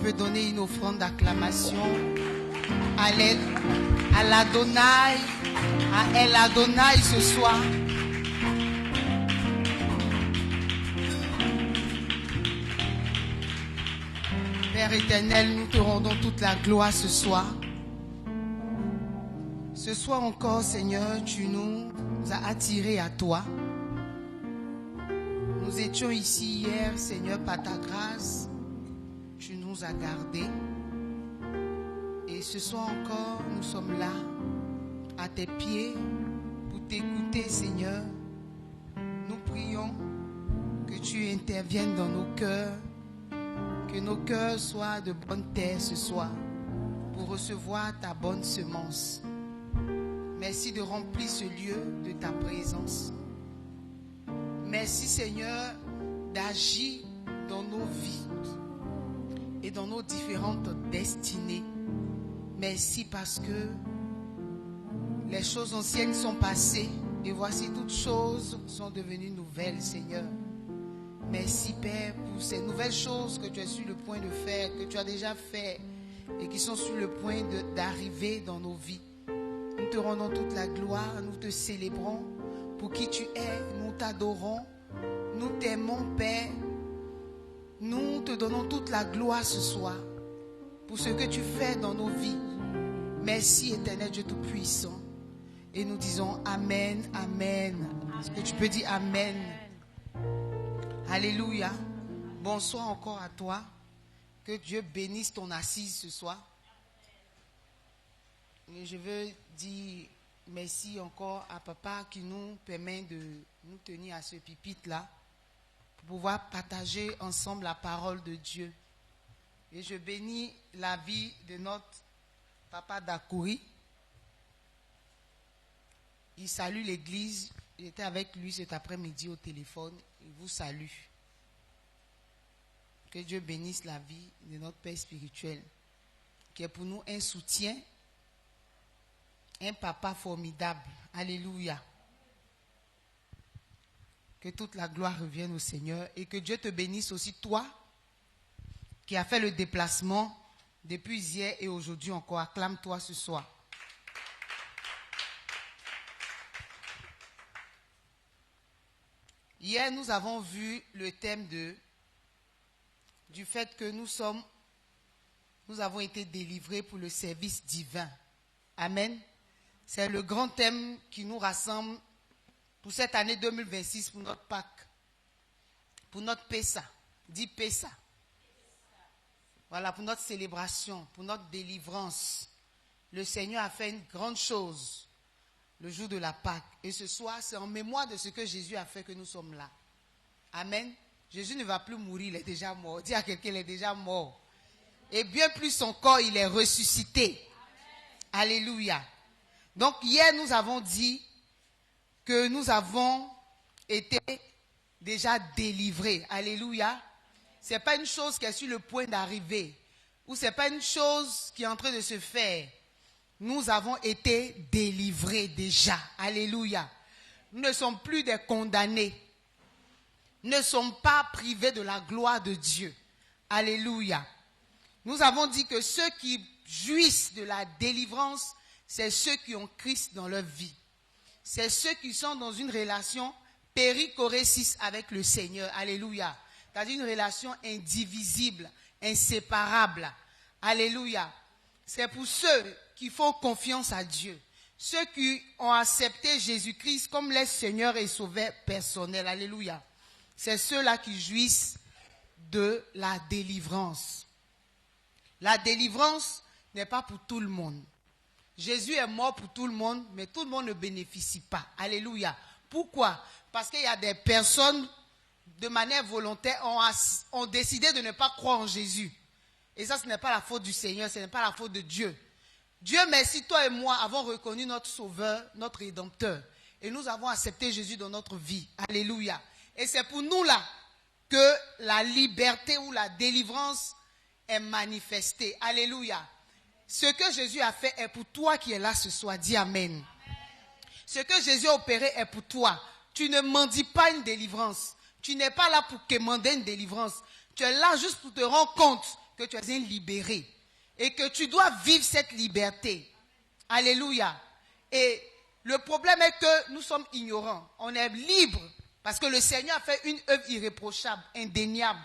peux donner une offrande d'acclamation à l'Adonai, à El Adonai ce soir. Père éternel, nous te rendons toute la gloire ce soir. Ce soir encore, Seigneur, tu nous as attirés à toi. Nous étions ici hier, Seigneur, par ta grâce. Tu nous as gardés. Et ce soir encore, nous sommes là, à tes pieds, pour t'écouter, Seigneur. Nous prions que tu interviennes dans nos cœurs, que nos cœurs soient de bonne terre ce soir, pour recevoir ta bonne semence. Merci de remplir ce lieu de ta présence. Merci, Seigneur, d'agir dans nos vies et dans nos différentes destinées. Merci parce que les choses anciennes sont passées et voici toutes choses sont devenues nouvelles, Seigneur. Merci, Père, pour ces nouvelles choses que tu es sur le point de faire, que tu as déjà fait et qui sont sur le point d'arriver dans nos vies. Nous te rendons toute la gloire, nous te célébrons pour qui tu es, nous t'adorons, nous t'aimons, Père. Nous te donnons toute la gloire ce soir pour ce que tu fais dans nos vies. Merci, éternel Dieu Tout-Puissant. Et nous disons Amen, Amen. Est-ce que tu peux dire Amen? Alléluia. Bonsoir encore à toi. Que Dieu bénisse ton assise ce soir. Et je veux dire merci encore à papa qui nous permet de nous tenir à ce pupitre-là pour pouvoir partager ensemble la parole de Dieu. Et je bénis la vie de notre papa Dakouri. Il salue l'église. J'étais avec lui cet après-midi au téléphone. Il vous salue. Que Dieu bénisse la vie de notre Père spirituel, qui est pour nous un soutien, un papa formidable. Alléluia. Que toute la gloire revienne au Seigneur et que Dieu te bénisse aussi toi qui as fait le déplacement depuis hier et aujourd'hui encore. Acclame-toi ce soir. Hier, nous avons vu le thème du fait que nous avons été délivrés pour le service divin. Amen. C'est le grand thème qui nous rassemble pour cette année 2026, pour notre Pâques, pour notre Pessa. Dis Pessa. Voilà, pour notre célébration, pour notre délivrance. Le Seigneur a fait une grande chose le jour de la Pâques. Et ce soir, c'est en mémoire de ce que Jésus a fait que nous sommes là. Amen. Jésus ne va plus mourir, il est déjà mort. Dis à quelqu'un, il est déjà mort. Et bien plus son corps, il est ressuscité. Amen. Alléluia. Donc hier, nous avons dit que nous avons été déjà délivrés. Alléluia. Ce n'est pas une chose qui est sur le point d'arriver. Ou ce n'est pas une chose qui est en train de se faire. Nous avons été délivrés déjà. Alléluia. Nous ne sommes plus des condamnés. Nous ne sommes pas privés de la gloire de Dieu. Alléluia. Nous avons dit que ceux qui jouissent de la délivrance, c'est ceux qui ont Christ dans leur vie. C'est ceux qui sont dans une relation périchorésis avec le Seigneur. Alléluia. C'est-à-dire une relation indivisible, inséparable. Alléluia. C'est pour ceux qui font confiance à Dieu. Ceux qui ont accepté Jésus-Christ comme leur Seigneur et Sauveur personnel. Alléluia. C'est ceux-là qui jouissent de la délivrance. La délivrance n'est pas pour tout le monde. Jésus est mort pour tout le monde, mais tout le monde ne bénéficie pas. Alléluia. Pourquoi? Parce qu'il y a des personnes, de manière volontaire, ont décidé de ne pas croire en Jésus. Et ça, ce n'est pas la faute du Seigneur, ce n'est pas la faute de Dieu. Dieu merci, toi et moi avons reconnu notre Sauveur, notre Rédempteur. Et nous avons accepté Jésus dans notre vie. Alléluia. Et c'est pour nous là que la liberté ou la délivrance est manifestée. Alléluia. Ce que Jésus a fait est pour toi qui es là ce soir. Dis Amen. Amen. Ce que Jésus a opéré est pour toi. Tu ne mendies pas une délivrance. Tu n'es pas là pour quémander une délivrance. Tu es là juste pour te rendre compte que tu es un libéré et que tu dois vivre cette liberté. Alléluia. Et le problème est que nous sommes ignorants. On est libre parce que le Seigneur a fait une œuvre irréprochable, indéniable.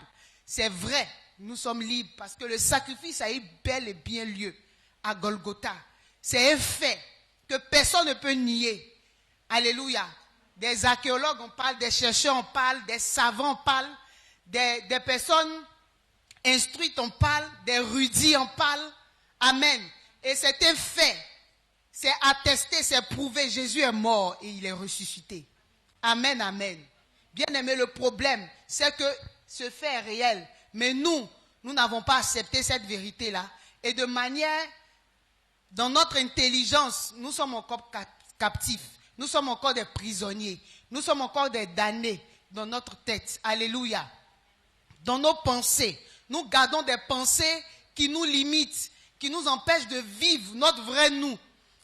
C'est vrai, nous sommes libres parce que le sacrifice a eu bel et bien lieu à Golgotha. C'est un fait que personne ne peut nier. Alléluia. Des archéologues, on parle, des chercheurs, on parle, des savants, on parle, des personnes instruites, on parle, des érudits, on parle. Amen. Et c'est un fait. C'est attesté, c'est prouvé. Jésus est mort et il est ressuscité. Amen, amen. Bien aimé, le problème, c'est que ce fait est réel. Mais nous n'avons pas accepté cette vérité-là. Et de manière, dans notre intelligence, nous sommes encore captifs. Nous sommes encore des prisonniers. Nous sommes encore des damnés dans notre tête. Alléluia. Dans nos pensées. Nous gardons des pensées qui nous limitent, qui nous empêchent de vivre notre vrai nous,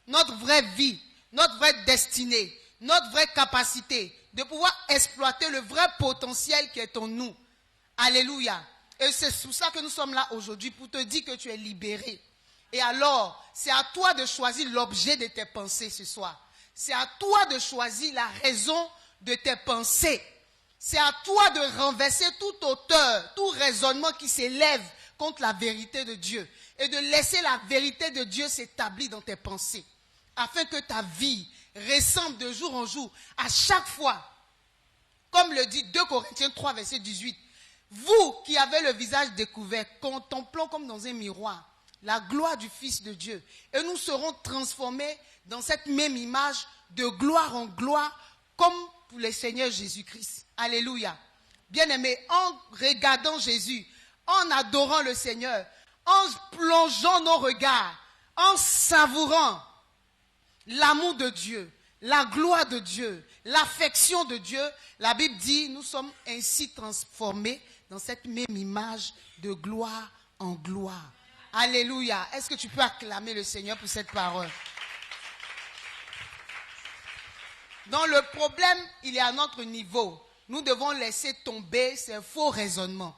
notre vraie vie, notre vraie destinée, notre vraie capacité de pouvoir exploiter le vrai potentiel qui est en nous. Alléluia. Et c'est pour ça que nous sommes là aujourd'hui, pour te dire que tu es libéré. Et alors, c'est à toi de choisir l'objet de tes pensées ce soir. C'est à toi de choisir la raison de tes pensées. C'est à toi de renverser toute hauteur, tout raisonnement qui s'élève contre la vérité de Dieu. Et de laisser la vérité de Dieu s'établir dans tes pensées. Afin que ta vie ressemble de jour en jour, à chaque fois. Comme le dit 2 Corinthiens 3, verset 18. Vous qui avez le visage découvert, contemplons comme dans un miroir la gloire du Fils de Dieu. Et nous serons transformés dans cette même image de gloire en gloire, comme pour le Seigneur Jésus-Christ. Alléluia. Bien-aimés, en regardant Jésus, en adorant le Seigneur, en plongeant nos regards, en savourant l'amour de Dieu, la gloire de Dieu, l'affection de Dieu, la Bible dit, nous sommes ainsi transformés dans cette même image de gloire en gloire. Alléluia. Est-ce que tu peux acclamer le Seigneur pour cette parole? Donc le problème, il est à notre niveau. Nous devons laisser tomber ces faux raisonnements,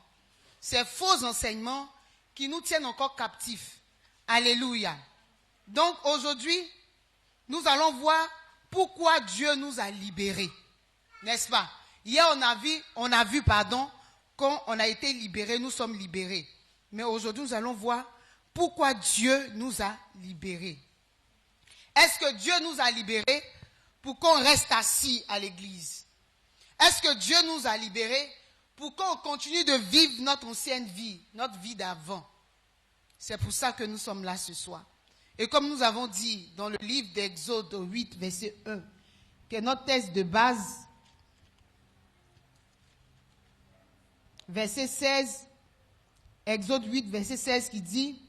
ces faux enseignements qui nous tiennent encore captifs. Alléluia. Donc aujourd'hui, nous allons voir pourquoi Dieu nous a libérés. N'est-ce pas? Hier, on a vu, quand on a été libérés, nous sommes libérés. Mais aujourd'hui, nous allons voir pourquoi Dieu nous a libérés. Est-ce que Dieu nous a libérés pour qu'on reste assis à l'église? Est-ce que Dieu nous a libérés pour qu'on continue de vivre notre ancienne vie, notre vie d'avant? C'est pour ça que nous sommes là ce soir. Et comme nous avons dit dans le livre d'Exode 8, verset 1, qui est notre texte de base, verset 16, Exode 8, verset 16 qui dit,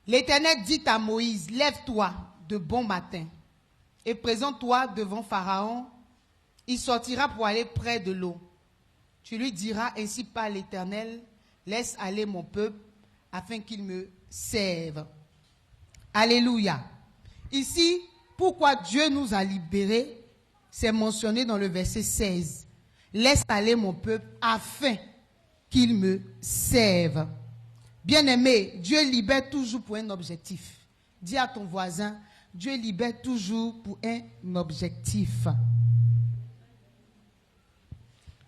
l'Éternel dit à Moïse, lève-toi de bon matin et présente-toi devant Pharaon. Il sortira pour aller près de l'eau. Tu lui diras, ainsi parle l'Éternel, laisse aller mon peuple afin qu'il me serve. Alléluia. Ici, pourquoi Dieu nous a libérés, c'est mentionné dans le verset 16. Laisse aller mon peuple afin qu'il me serve. Bien-aimé, Dieu libère toujours pour un objectif. Dis à ton voisin, Dieu libère toujours pour un objectif.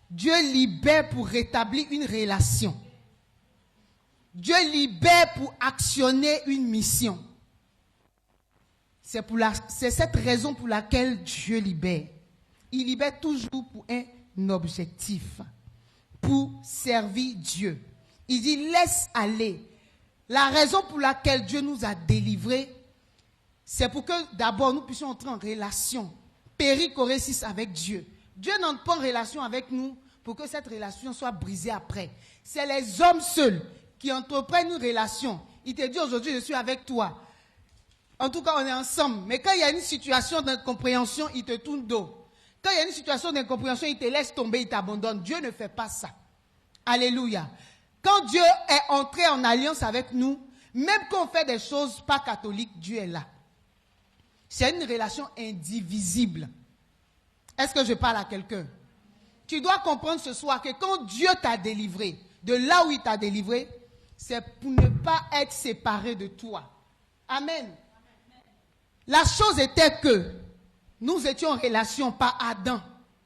Dieu libère pour rétablir une relation. Dieu libère pour actionner une mission. C'est cette raison pour laquelle Dieu libère. Il libère toujours pour un objectif. Pour servir Dieu. Il dit, laisse aller. La raison pour laquelle Dieu nous a délivrés, c'est pour que d'abord nous puissions entrer en relation, périchorésis avec Dieu. Dieu n'entre pas en relation avec nous pour que cette relation soit brisée après. C'est les hommes seuls qui entreprennent une relation. Il te dit aujourd'hui, je suis avec toi. En tout cas, on est ensemble. Mais quand il y a une situation d'incompréhension, il te tourne dos. Quand il y a une situation d'incompréhension, il te laisse tomber, il t'abandonne. Dieu ne fait pas ça. Alléluia. Quand Dieu est entré en alliance avec nous, même quand on fait des choses pas catholiques, Dieu est là. C'est une relation indivisible. Est-ce que je parle à quelqu'un? Tu dois comprendre ce soir que quand Dieu t'a délivré, de là où il t'a délivré, c'est pour ne pas être séparé de toi. Amen. La chose était que nous étions en relation par Adam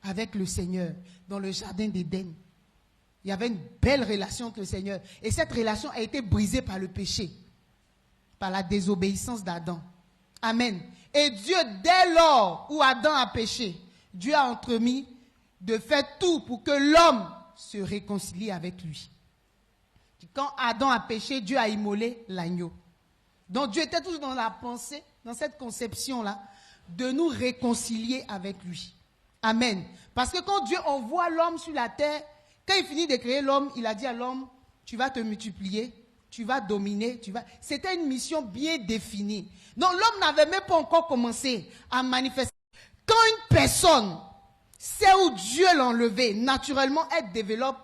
avec le Seigneur dans le jardin d'Éden. Il y avait une belle relation avec le Seigneur. Et cette relation a été brisée par le péché, par la désobéissance d'Adam. Amen. Et Dieu, dès lors où Adam a péché, Dieu a entremis de faire tout pour que l'homme se réconcilie avec lui. Quand Adam a péché, Dieu a immolé l'agneau. Donc Dieu était toujours dans la pensée, dans cette conception-là, de nous réconcilier avec lui. Amen. Parce que quand Dieu envoie l'homme sur la terre, quand il finit de créer l'homme, il a dit à l'homme, tu vas te multiplier, tu vas dominer, C'était une mission bien définie. Donc l'homme n'avait même pas encore commencé à manifester. Quand une personne sait où Dieu l'a enlevé, naturellement, elle développe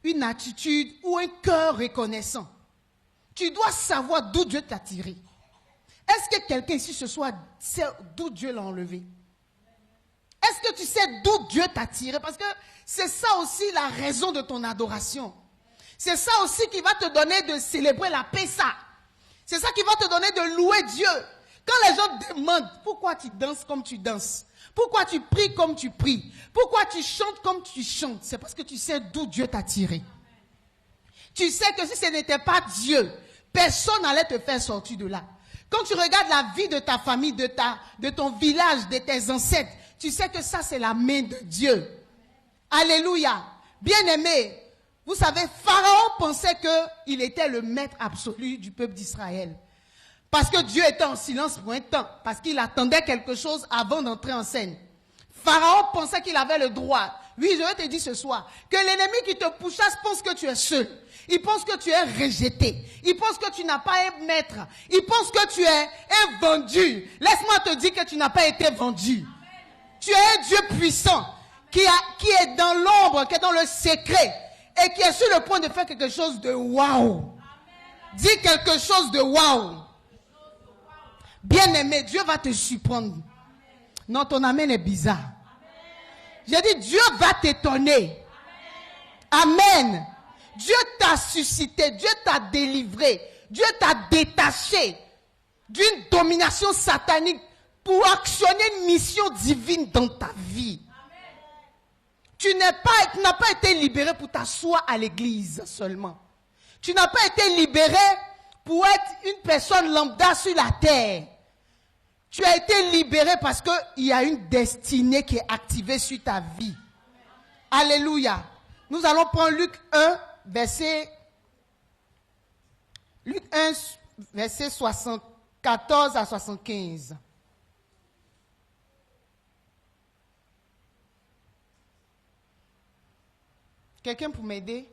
une attitude ou un cœur reconnaissant. Tu dois savoir d'où Dieu t'a tiré. Est-ce que quelqu'un ici ce soir sait d'où Dieu l'a enlevé? Est-ce que tu sais d'où Dieu t'a tiré? Parce que c'est ça aussi la raison de ton adoration. C'est ça aussi qui va te donner de célébrer la Pessa. C'est ça qui va te donner de louer Dieu. Quand les gens demandent pourquoi tu danses comme tu danses, pourquoi tu pries comme tu pries, pourquoi tu chantes comme tu chantes, c'est parce que tu sais d'où Dieu t'a tiré. Tu sais que si ce n'était pas Dieu, personne n'allait te faire sortir de là. Quand tu regardes la vie de ta famille, de ton village, de tes ancêtres, tu sais que ça c'est la main de Dieu. Alléluia. Bien-aimé, vous savez, Pharaon pensait qu'il était le maître absolu du peuple d'Israël. Parce que Dieu était en silence pour un temps, parce qu'il attendait quelque chose avant d'entrer en scène. Pharaon pensait qu'il avait le droit. Oui, je vais te dire ce soir, que l'ennemi qui te pourchasse pense que tu es seul. Il pense que tu es rejeté. Il pense que tu n'as pas un maître. Il pense que tu es un vendu. Laisse-moi te dire que tu n'as pas été vendu. Tu es un Dieu puissant qui est dans l'ombre, qui est dans le secret et qui est sur le point de faire quelque chose de waouh. Dis quelque chose de waouh. Bien-aimé, Dieu va te surprendre. Non, ton amen est bizarre. J'ai dit, Dieu va t'étonner. Amen. Dieu t'a suscité, Dieu t'a délivré, Dieu t'a détaché d'une domination satanique pour actionner une mission divine dans ta vie. Tu n'as pas été libéré pour t'asseoir à l'église seulement. Tu n'as pas été libéré pour être une personne lambda sur la terre. Tu as été libéré parce qu'il y a une destinée qui est activée sur ta vie. Alléluia. Nous allons prendre Luc 1, verset 74 à 75. Quelqu'un pour m'aider?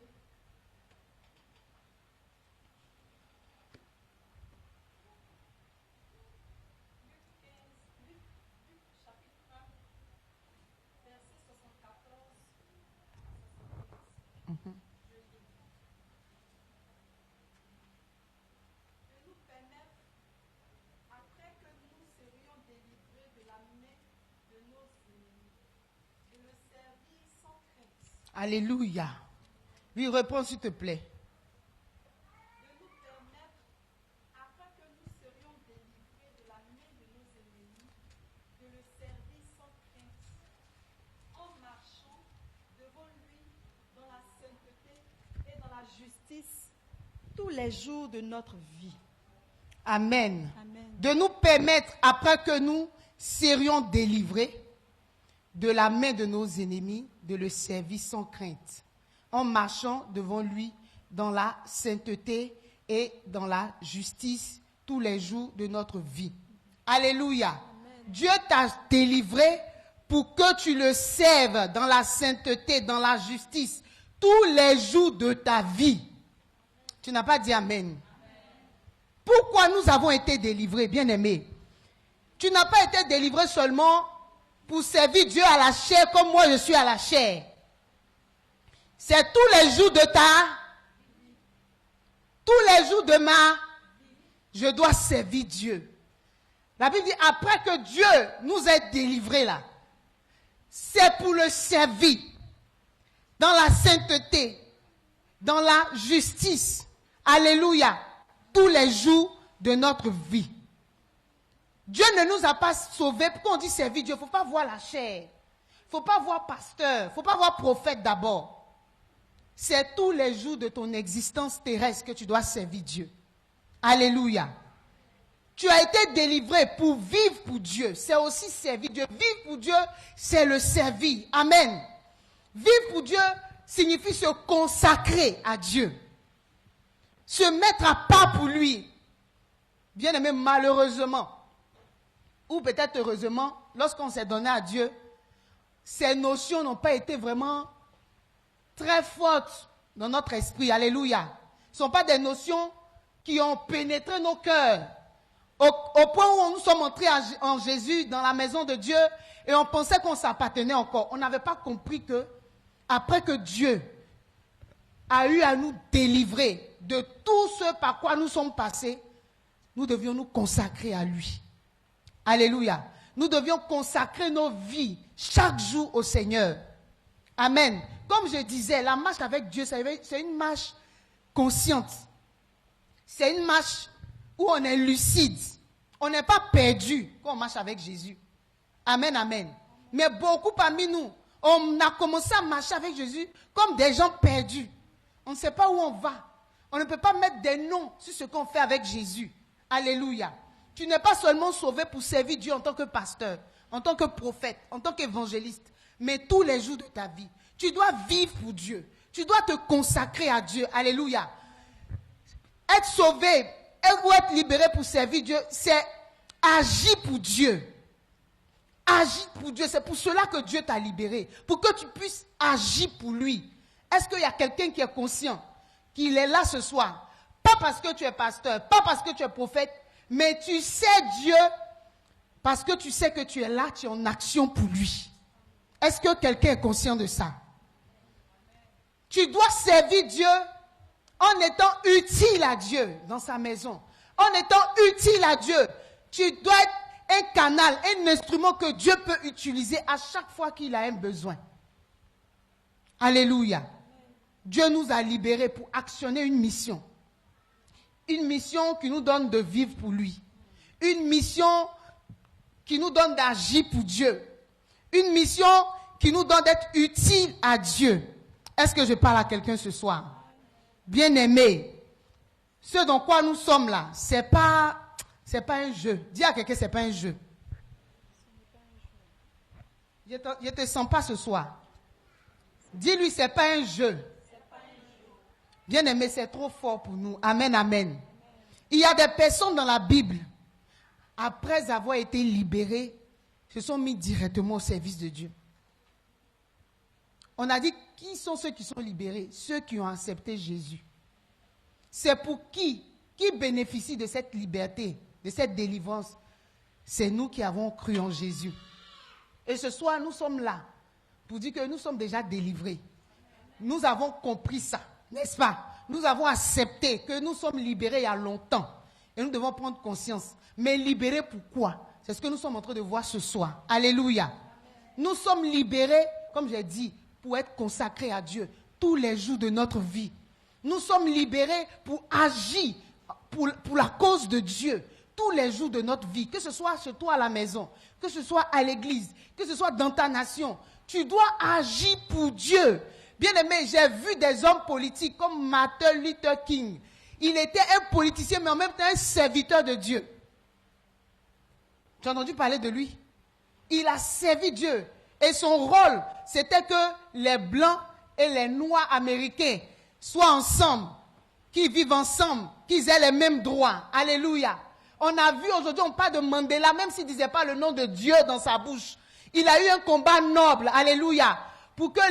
Alléluia. Oui, réponds s'il te plaît. De nous permettre, afin que nous serions délivrés de la main de nos ennemis, de le servir sans crainte, en marchant devant lui dans la sainteté et dans la justice tous les jours de notre vie. Amen. Amen. De nous permettre, après que nous serions délivrés de la main de nos ennemis, de le servir sans crainte, en marchant devant lui dans la sainteté et dans la justice tous les jours de notre vie. Alléluia. Amen. Dieu t'a délivré pour que tu le serves dans la sainteté, dans la justice, tous les jours de ta vie. Tu n'as pas dit Amen. Amen. Pourquoi nous avons été délivrés, bien-aimés? Tu n'as pas été délivré seulement pour servir Dieu à la chair comme moi je suis à la chair. C'est tous les jours de je dois servir Dieu. La Bible dit, après que Dieu nous ait délivrés là, c'est pour le servir dans la sainteté, dans la justice. Alléluia. Tous les jours de notre vie. Dieu ne nous a pas sauvés. Pourquoi on dit servir Dieu? Il ne faut pas voir la chair. Il ne faut pas voir pasteur. Il ne faut pas voir prophète d'abord. C'est tous les jours de ton existence terrestre que tu dois servir Dieu. Alléluia. Tu as été délivré pour vivre pour Dieu. C'est aussi servir Dieu. Vivre pour Dieu, c'est le servir. Amen. Vivre pour Dieu signifie se consacrer à Dieu. Se mettre à part pour lui. Bien aimé, malheureusement, ou peut-être heureusement, lorsqu'on s'est donné à Dieu, ces notions n'ont pas été vraiment très fortes dans notre esprit. Alléluia. Ce ne sont pas des notions qui ont pénétré nos cœurs. Au point où nous sommes entrés en Jésus, dans la maison de Dieu, et on pensait qu'on s'appartenait encore. On n'avait pas compris que, après que Dieu a eu à nous délivrer de tout ce par quoi nous sommes passés, nous devions nous consacrer à lui. Alléluia. Nous devions consacrer nos vies chaque jour au Seigneur. Amen. Comme je disais, la marche avec Dieu, c'est une marche consciente. C'est une marche où on est lucide. On n'est pas perdu quand on marche avec Jésus. Amen, amen. Mais beaucoup parmi nous, on a commencé à marcher avec Jésus comme des gens perdus. On ne sait pas où on va. On ne peut pas mettre des noms sur ce qu'on fait avec Jésus. Alléluia. Tu n'es pas seulement sauvé pour servir Dieu en tant que pasteur, en tant que prophète, en tant qu'évangéliste, mais tous les jours de ta vie. Tu dois vivre pour Dieu. Tu dois te consacrer à Dieu. Alléluia. Être sauvé ou être libéré pour servir Dieu, c'est agir pour Dieu. Agir pour Dieu, c'est pour cela que Dieu t'a libéré. Pour que tu puisses agir pour lui. Est-ce qu'il y a quelqu'un qui est conscient qu'il est là ce soir? Pas parce que tu es pasteur, pas parce que tu es prophète, mais tu sais Dieu parce que tu sais que tu es là, tu es en action pour lui. Est-ce que quelqu'un est conscient de ça? Tu dois servir Dieu en étant utile à Dieu dans sa maison. En étant utile à Dieu, tu dois être un canal, un instrument que Dieu peut utiliser à chaque fois qu'il a un besoin. Alléluia. Dieu nous a libérés pour actionner une mission. Une mission qui nous donne de vivre pour lui. Une mission qui nous donne d'agir pour Dieu. Une mission qui nous donne d'être utile à Dieu. Est-ce que je parle à quelqu'un ce soir? Bien-aimé, ce dans quoi nous sommes là, c'est pas un jeu. Dis à quelqu'un, c'est pas un jeu. Je ne te sens pas ce soir. Dis-lui, c'est pas un jeu. Bien-aimé, c'est trop fort pour nous. Amen, amen. Il y a des personnes dans la Bible, après avoir été libérées, se sont mis directement au service de Dieu. On a dit, qui sont ceux qui sont libérés? Ceux qui ont accepté Jésus. C'est pour qui bénéficie de cette liberté, de cette délivrance? C'est nous qui avons cru en Jésus. Et ce soir, nous sommes là pour dire que nous sommes déjà délivrés. Nous avons compris ça, n'est-ce pas? Nous avons accepté que nous sommes libérés il y a longtemps. Et nous devons prendre conscience. Mais libérés pourquoi? C'est ce que nous sommes en train de voir ce soir. Alléluia. Nous sommes libérés, comme j'ai dit, pour être consacrés à Dieu tous les jours de notre vie. Nous sommes libérés pour agir pour la cause de Dieu tous les jours de notre vie. Que ce soit chez toi à la maison, que ce soit à l'église, que ce soit dans ta nation. Tu dois agir pour Dieu. Bien aimé, j'ai vu des hommes politiques comme Martin Luther King. Il était un politicien, mais en même temps un serviteur de Dieu. Tu as entendu parler de lui? Il a servi Dieu. Et son rôle, c'était que les Blancs et les Noirs américains soient ensemble, qu'ils vivent ensemble, qu'ils aient les mêmes droits. Alléluia. On a vu aujourd'hui, on parle de Mandela, même s'il ne disait pas le nom de Dieu dans sa bouche. Il a eu un combat noble. Alléluia. Pour que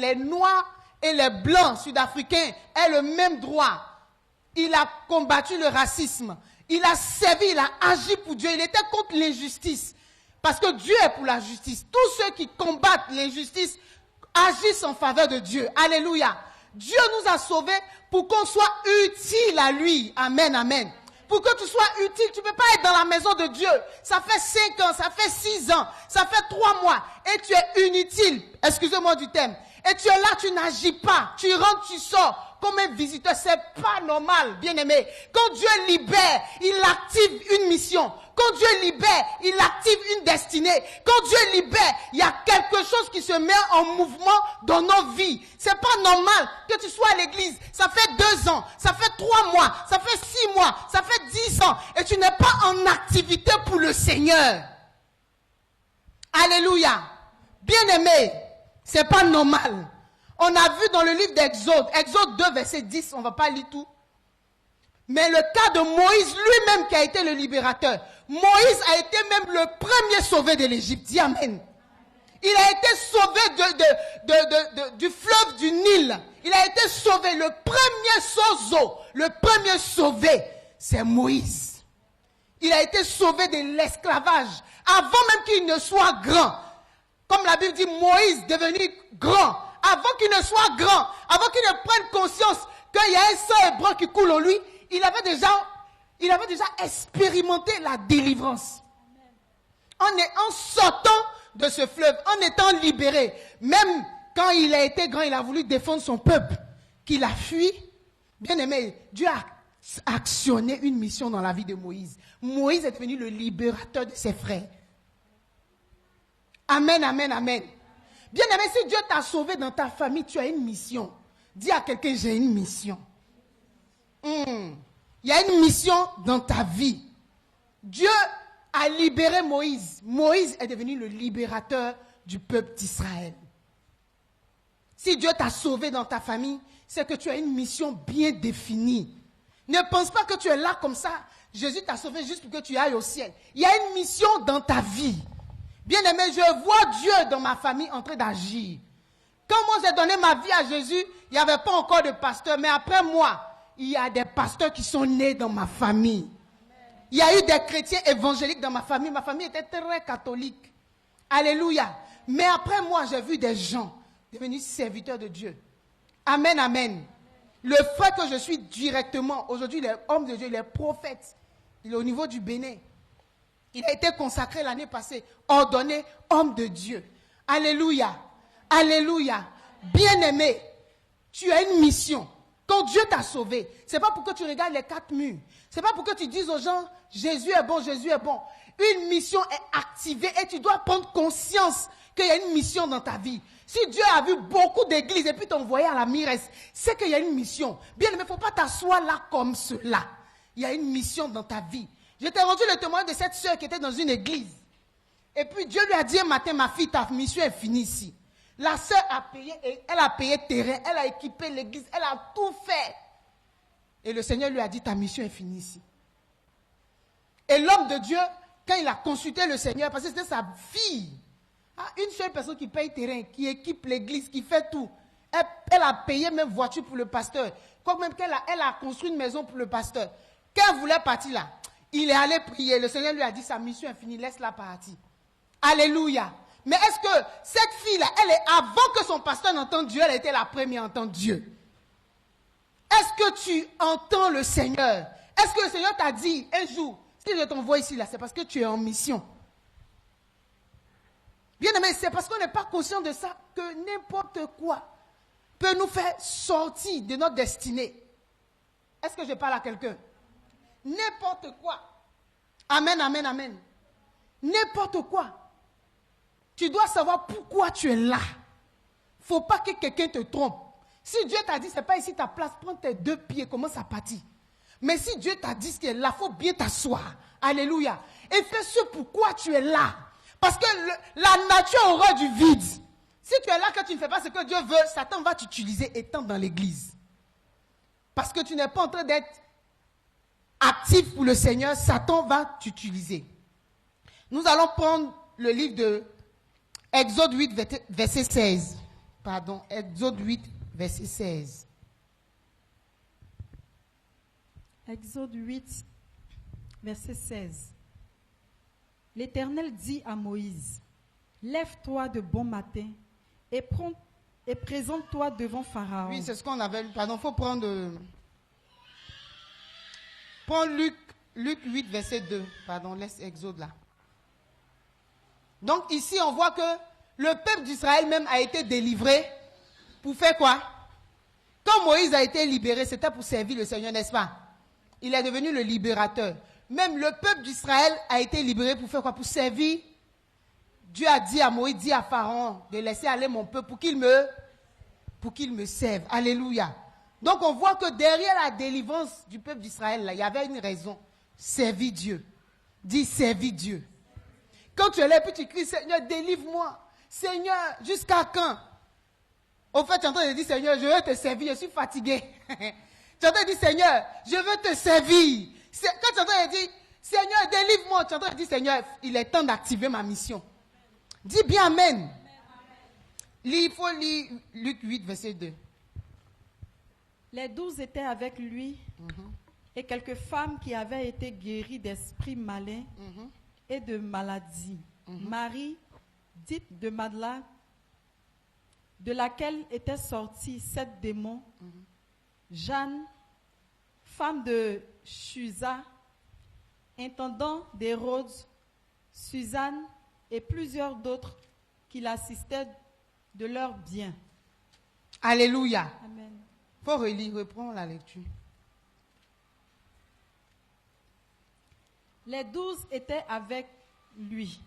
les Noirs et les Blancs sud-africains aient le même droit. Il a combattu le racisme. Il a servi, il a agi pour Dieu. Il était contre l'injustice. Parce que Dieu est pour la justice. Tous ceux qui combattent l'injustice agissent en faveur de Dieu. Alléluia. Dieu nous a sauvés pour qu'on soit utile à lui. Amen, amen. Pour que tu sois utile, tu ne peux pas être dans la maison de Dieu. Ça fait 5 ans, ça fait 6 ans, ça fait 3 mois. Et tu es inutile. Excusez-moi du terme. Et tu es là, tu n'agis pas. Tu rentres, tu sors. comme un visiteur. C'est pas normal, bien aimé. Quand Dieu libère, il active une mission. Quand Dieu libère, il active une destinée. Quand Dieu libère, il y a quelque chose qui se met en mouvement dans nos vies. C'est pas normal que tu sois à l'église. Ça fait 2 ans, ça fait 3 mois, ça fait 6 mois, ça fait 10 ans. Et tu n'es pas en activité pour le Seigneur. Alléluia. Bien aimé, c'est pas normal. On a vu dans le livre d'Exode, Exode 2, verset 10, on ne va pas lire tout. Mais le cas de Moïse lui-même qui a été le libérateur. Moïse a été même le premier sauvé de l'Égypte. Dis Amen. Il a été sauvé du fleuve du Nil. Il a été sauvé. Le premier sozo, le premier sauvé, c'est Moïse. Il a été sauvé de l'esclavage. Avant même qu'il ne soit grand. Comme la Bible dit, Moïse devenu grand. Avant qu'il ne soit grand, avant qu'il ne prenne conscience qu'il y a un sang hébreu qui coule en lui, il avait déjà expérimenté la délivrance. En sortant de ce fleuve, en étant libéré, même quand il a été grand, il a voulu défendre son peuple, qu'il a fui. Bien aimé, Dieu a actionné une mission dans la vie de Moïse. Moïse est devenu le libérateur de ses frères. Amen, amen, amen. Bien aimé, si Dieu t'a sauvé dans ta famille, tu as une mission. Dis à quelqu'un, j'ai une mission. Il y a une mission dans ta vie. Dieu a libéré Moïse. Moïse est devenu le libérateur du peuple d'Israël. Si Dieu t'a sauvé dans ta famille, c'est que tu as une mission bien définie. Ne pense pas que tu es là comme ça. Jésus t'a sauvé juste pour que tu ailles au ciel. Il y a une mission dans ta vie. Bien aimé, je vois Dieu dans ma famille en train d'agir. Quand moi j'ai donné ma vie à Jésus, il n'y avait pas encore de pasteur. Mais après moi, il y a des pasteurs qui sont nés dans ma famille. Il y a eu des chrétiens évangéliques dans ma famille. Ma famille était très catholique. Alléluia. Mais après moi, j'ai vu des gens devenus serviteurs de Dieu. Amen, amen. Le frère que je suis directement, aujourd'hui, il est homme de Dieu, il est prophète. Il est au niveau du Bénin. Il a été consacré l'année passée, ordonné homme de Dieu. Alléluia. Alléluia. Bien-aimé, tu as une mission. Quand Dieu t'a sauvé, ce n'est pas pour que tu regardes les 4 murs. Ce n'est pas pour que tu dises aux gens, Jésus est bon, Jésus est bon. Une mission est activée et tu dois prendre conscience qu'il y a une mission dans ta vie. Si Dieu a vu beaucoup d'églises et puis t'envoyer à la Mires, c'est qu'il y a une mission. Bien, mais il ne faut pas t'asseoir là comme cela. Il y a une mission dans ta vie. Je t'ai rendu le témoin de cette sœur qui était dans une église. Et puis Dieu lui a dit un matin, ma fille, ta mission est finie ici. La sœur a payé, elle a payé terrain, elle a équipé l'église, elle a tout fait. Et le Seigneur lui a dit, ta mission est finie ici. Et l'homme de Dieu, quand il a consulté le Seigneur, parce que c'était sa fille, une seule personne qui paye terrain, qui équipe l'église, qui fait tout. Elle a payé même voiture pour le pasteur. Quoi même elle a construit une maison pour le pasteur. Quand elle voulait partir là, il est allé prier. Le Seigneur lui a dit, sa mission est finie, laisse-la partir. Alléluia. Mais est-ce que cette fille-là, avant que son pasteur n'entende Dieu, elle a été la première à entendre Dieu? Est-ce que tu entends le Seigneur? Est-ce que le Seigneur t'a dit un jour, si je t'envoie ici, là, c'est parce que tu es en mission? Bien aimé, c'est parce qu'on n'est pas conscient de ça que n'importe quoi peut nous faire sortir de notre destinée. Est-ce que je parle à quelqu'un? N'importe quoi. Amen, amen, amen. N'importe quoi. Tu dois savoir pourquoi tu es là. Il ne faut pas que quelqu'un te trompe. Si Dieu t'a dit, ce n'est pas ici ta place, prends tes 2 pieds, commence à partir. Mais si Dieu t'a dit ce qu'il est là, il faut bien t'asseoir. Alléluia. Et fais ce pourquoi tu es là. Parce que la nature a horreur du vide. Si tu es là que tu ne fais pas ce que Dieu veut, Satan va t'utiliser étant dans l'église. Parce que tu n'es pas en train d'être actif pour le Seigneur, Satan va t'utiliser. Nous allons prendre le livre de Exode 8, verset 16. Pardon, Exode 8, verset 16. Exode 8, verset 16. L'Éternel dit à Moïse, « Lève-toi de bon matin et présente-toi devant Pharaon. » Oui, c'est ce qu'on avait lu. Pardon, il faut prendre... Prends Luc 8, verset 2. Pardon, laisse Exode là. Donc ici, on voit que le peuple d'Israël même a été délivré pour faire quoi? Quand Moïse a été libéré, c'était pour servir le Seigneur, n'est-ce pas? Il est devenu le libérateur. Même le peuple d'Israël a été libéré pour faire quoi? Pour servir. Dieu a dit à Moïse, dit à Pharaon de laisser aller mon peuple pour qu'il me serve. Alléluia. Donc on voit que derrière la délivrance du peuple d'Israël, il y avait une raison. Servir Dieu. Dis servir Dieu. Quand tu es là et puis tu cries, Seigneur, délivre-moi. Seigneur, jusqu'à quand? Au fait, tu es en train de dire, Seigneur, je veux te servir, je suis fatigué. Tu es en train de dire, Seigneur, je veux te servir. Quand tu es en train de dire, Seigneur, délivre-moi, tu es en train de dire, Seigneur, il est temps d'activer ma mission. Dis bien Amen. Il faut lire Luc 8, verset 2. Les 12 étaient avec lui et quelques femmes qui avaient été guéries d'esprits malins et de maladies. Marie, dite de Magdala, de laquelle étaient sortis 7 démons. Jeanne, femme de Chuza, intendant d'Hérode, Suzanne et plusieurs d'autres qui l'assistaient de leurs biens. Alléluia. Amen. Faut relire, reprends la lecture. Les 12 étaient avec lui.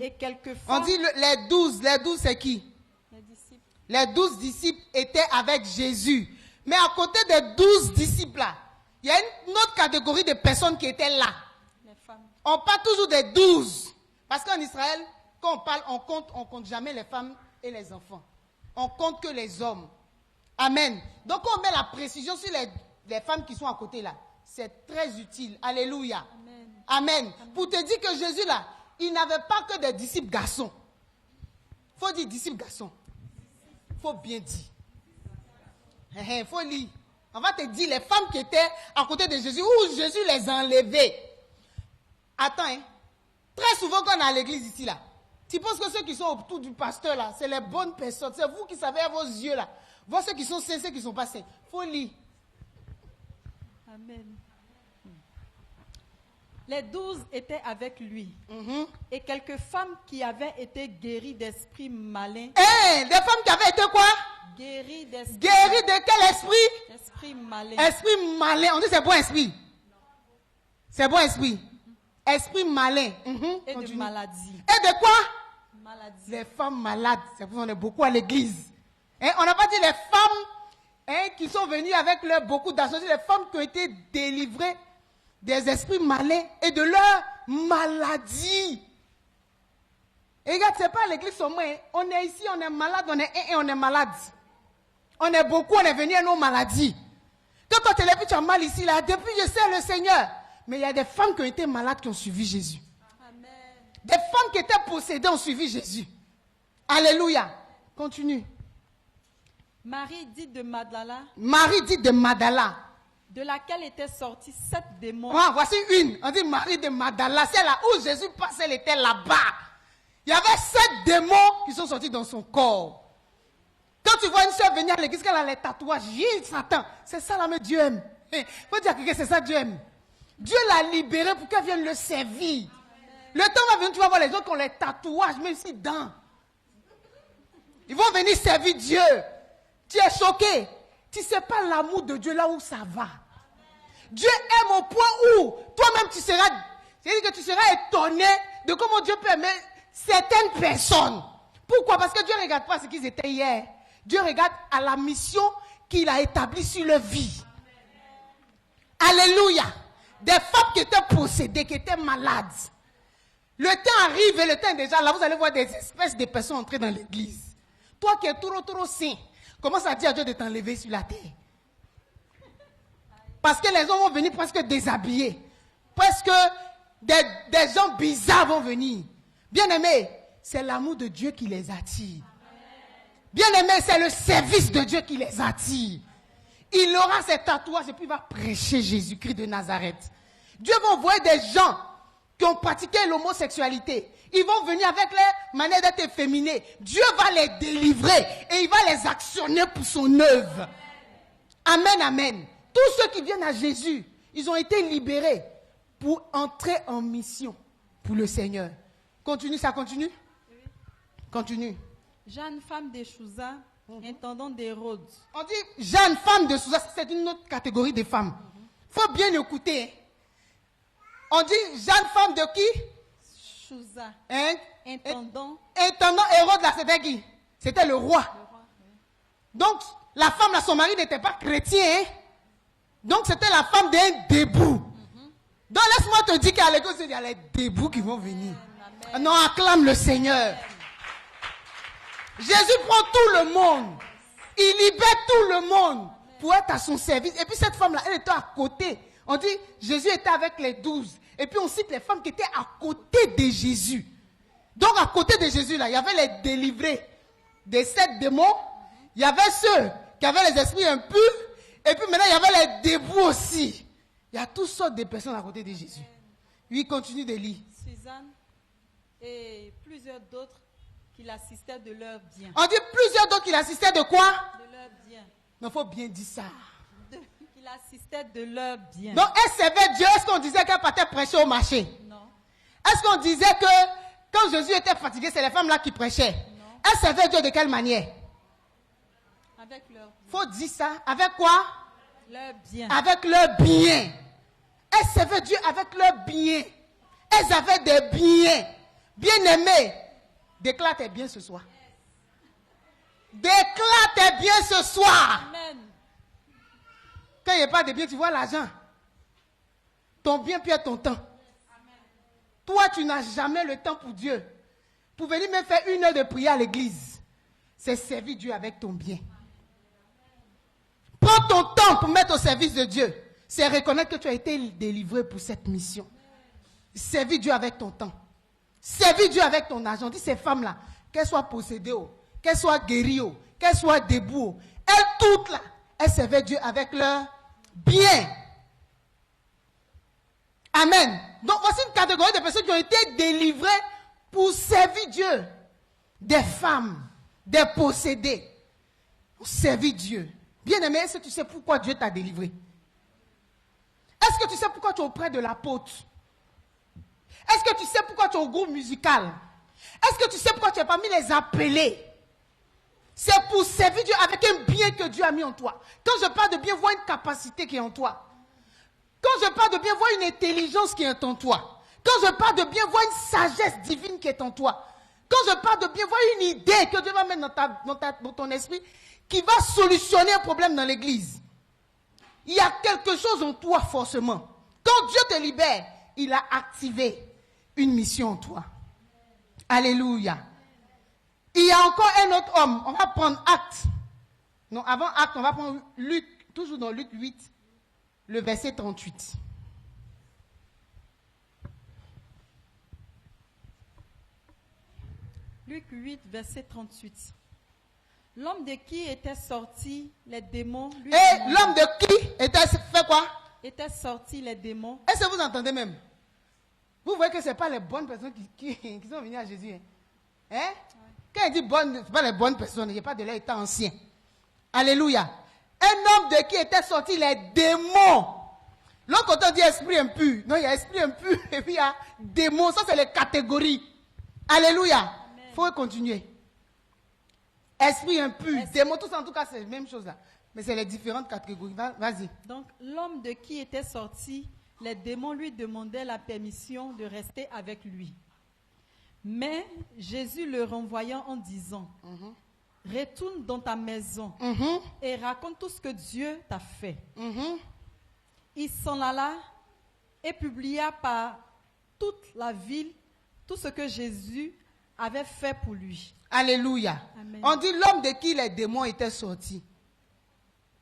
Et quelques On femmes... dit les 12 c'est qui? Les disciples. Les 12 disciples étaient avec Jésus. Mais à côté des 12 disciples là, il y a une autre catégorie de personnes qui étaient là. Les femmes. On parle toujours des 12. Parce qu'en Israël, quand on parle, on compte jamais les femmes et les enfants. On compte que les hommes. Amen. Donc on met la précision sur les femmes qui sont à côté là. C'est très utile. Alléluia. Amen. Amen. Pour te dire que Jésus là, il n'avait pas que des disciples garçons. Faut dire disciples garçons. Faut bien dire. Faut lire. On va te dire les femmes qui étaient à côté de Jésus, où Jésus les a enlevées. Attends, hein. Très souvent quand on est à l'église ici là, tu penses que ceux qui sont autour du pasteur là, c'est les bonnes personnes. C'est vous qui savez à vos yeux là. Voir ceux qui sont saints, ceux qui ne sont pas saints. Faut lire. Amen. Les 12 étaient avec lui. Et quelques femmes qui avaient été guéries d'esprits malins. Des femmes qui avaient été quoi? Guéries d'esprits. Guéries de quel esprit? Esprit malin. Esprit malin. On dit c'est bon esprit. C'est bon esprit. Esprit malin. Et Continue. de maladie. Et de quoi? Maladie. Les femmes malades. C'est pour ça qu'on est beaucoup à l'église. On n'a pas dit les femmes qui sont venues avec beaucoup d'associés. Les femmes qui ont été délivrées des esprits malins et de leur maladie. Et regarde, c'est pas à l'église seulement. On est ici, on est malade, on est malade. On est beaucoup, on est venu à nos maladies. Quand tu es là, tu as mal ici, là, depuis je sais le Seigneur. Mais il y a des femmes qui ont été malades qui ont suivi Jésus. Amen. Des femmes qui étaient possédées ont suivi Jésus. Alléluia. Continue. Marie dite de Magdala, Marie dite de Magdala. de laquelle étaient sortis 7 démons. Ah, voici une. On dit Marie de Magdala. C'est là où Jésus passait, elle était là-bas. Il y avait 7 démons qui sont sortis dans son corps. Quand tu vois une soeur venir à l'église, qu'elle a les tatouages, Satan, c'est ça là, mais Dieu aime. Il faut dire que c'est ça Dieu aime. Dieu l'a libérée pour qu'elle vienne le servir. Le temps va venir, tu vas voir les autres qui ont les tatouages, même si dans. Ils vont venir servir Dieu. Tu es choqué. Tu ne sais pas l'amour de Dieu là où ça va. Dieu aime au point où toi-même tu seras, c'est-à-dire que tu seras étonné de comment Dieu peut aimer certaines personnes. Pourquoi? Parce que Dieu ne regarde pas ce qu'ils étaient hier. Dieu regarde à la mission qu'il a établie sur leur vie. Alléluia. Des femmes qui étaient possédées, qui étaient malades. Le temps arrive et le temps est déjà là. Vous allez voir des espèces de personnes entrer dans l'église. Toi qui es trop saint, commence à dire à Dieu de t'enlever sur la terre. Parce que les hommes vont venir presque déshabillés. Presque des gens bizarres vont venir. Bien-aimés, c'est l'amour de Dieu qui les attire. Bien-aimés, c'est le service de Dieu qui les attire. Il aura ses tatouages et puis il va prêcher Jésus-Christ de Nazareth. Dieu va envoyer des gens qui ont pratiqué l'homosexualité. Ils vont venir avec les manières d'être efféminés. Dieu va les délivrer et il va les actionner pour son œuvre. Amen, amen. Tous ceux qui viennent à Jésus, ils ont été libérés pour entrer en mission pour le Seigneur. Continue, ça continue? Continue. Jeanne, femme de Chuza, intendant d'Hérode. On dit Jeanne, femme de Sousa, c'est une autre catégorie de femmes. Il faut bien écouter. Hein. On dit Jeanne, femme de qui? Chouza, Hein? intendant. Intendant Hérode, là, c'était qui? C'était le roi. Donc, la femme, là, son mari n'était pas chrétien. Hein? Donc, c'était la femme d'un debout. Donc, laisse-moi te dire qu'à l'église, il y a les debout qui vont venir. Amen. Non, acclame le Seigneur. Jésus prend tout le monde. Il libère tout le monde pour être à son service. Et puis, cette femme-là, elle était à côté. On dit, Jésus était avec les 12. Et puis, on cite les femmes qui étaient à côté de Jésus. Donc, à côté de Jésus, là, il y avait les délivrés des 7 démons. Il y avait ceux qui avaient les esprits impurs. Et puis, maintenant, il y avait les debout aussi. Il y a toutes sortes de personnes à côté de Jésus. Lui, il continue de lire. Suzanne et plusieurs d'autres qui l'assistaient de leur bien. On dit plusieurs d'autres qui l'assistaient de quoi? De leur bien. Il faut bien dire ça. Qui l'assistaient de leur bien. Donc, elle servait Dieu. Est-ce qu'on disait qu'elle partait prêcher au marché? Non. Est-ce qu'on disait que quand Jésus était fatigué, c'est les femmes là qui prêchaient? Non. Elle servait Dieu de quelle manière? Avec leur bien. Faut dire ça. Avec quoi? Leur bien. Avec leur bien. Elles servaient Dieu avec leur bien. Elles avaient des biens. Bien-aimés, déclare tes biens ce soir. Déclare tes biens ce soir. Amen. Quand il n'y a pas de bien, tu vois l'argent. Ton bien puis ton temps. Toi, tu n'as jamais le temps pour Dieu. Pour venir me faire 1 heure de prière à l'église. C'est servir Dieu avec ton bien. Prends ton temps pour mettre au service de Dieu. C'est reconnaître que tu as été délivré pour cette mission. Servir Dieu avec ton temps. Servir Dieu avec ton argent. Dis ces femmes-là, qu'elles soient possédées, qu'elles soient guéries, qu'elles soient debout, elles toutes là, elles servaient Dieu avec leur bien. Amen. Donc voici une catégorie de personnes qui ont été délivrées pour servir Dieu. Des femmes, des possédés. Pour servir Dieu. Bien-aimé, est-ce que tu sais pourquoi Dieu t'a délivré? Est-ce que tu sais pourquoi tu es auprès de l'apôtre? Est-ce que tu sais pourquoi tu es au groupe musical? Est-ce que tu sais pourquoi tu es parmi les appelés? C'est pour servir Dieu avec un bien que Dieu a mis en toi. Quand je parle de bien, vois une capacité qui est en toi. Quand je parle de bien, vois une intelligence qui est en toi. Quand je parle de bien, vois une sagesse divine qui est en toi. Quand je parle de bien, vois une idée que Dieu va mettre dans ton esprit qui va solutionner un problème dans l'église. Il y a quelque chose en toi forcément. Quand Dieu te libère, il a activé une mission en toi. Alléluia. Il y a encore un autre homme. On va prendre Acte. Non, avant Acte, on va prendre Luc, toujours dans Luc 8, le verset 38. Luc 8, verset 38. L'homme de qui étaient sortis les démons lui Et demandaient- l'homme de qui était fait quoi? étaient sortis les démons. Est-ce que vous entendez même? Vous voyez que ce n'est pas les bonnes personnes qui sont venues à Jésus. Hein? Quand il dit bonnes, ce n'est pas les bonnes personnes, il n'y a pas de là étant ancien. Alléluia. Un homme de qui étaient sortis les démons. L'autre côté on dit esprit impur. Non, il y a esprit impur et puis il y a démons. Ça, c'est les catégories. Alléluia. Il faut continuer. Esprit impur, démons, tout ça en tout cas, c'est la même chose là. Mais c'est les différentes catégories. Vas-y. Donc, l'homme de qui étaient sortis les démons lui demandaient la permission de rester avec lui. Mais Jésus le renvoyant en disant, retourne dans ta maison et raconte tout ce que Dieu t'a fait. Il s'en alla et publia par toute la ville tout ce que Jésus avait fait pour lui. Alléluia. Amen. On dit l'homme de qui les démons étaient sortis.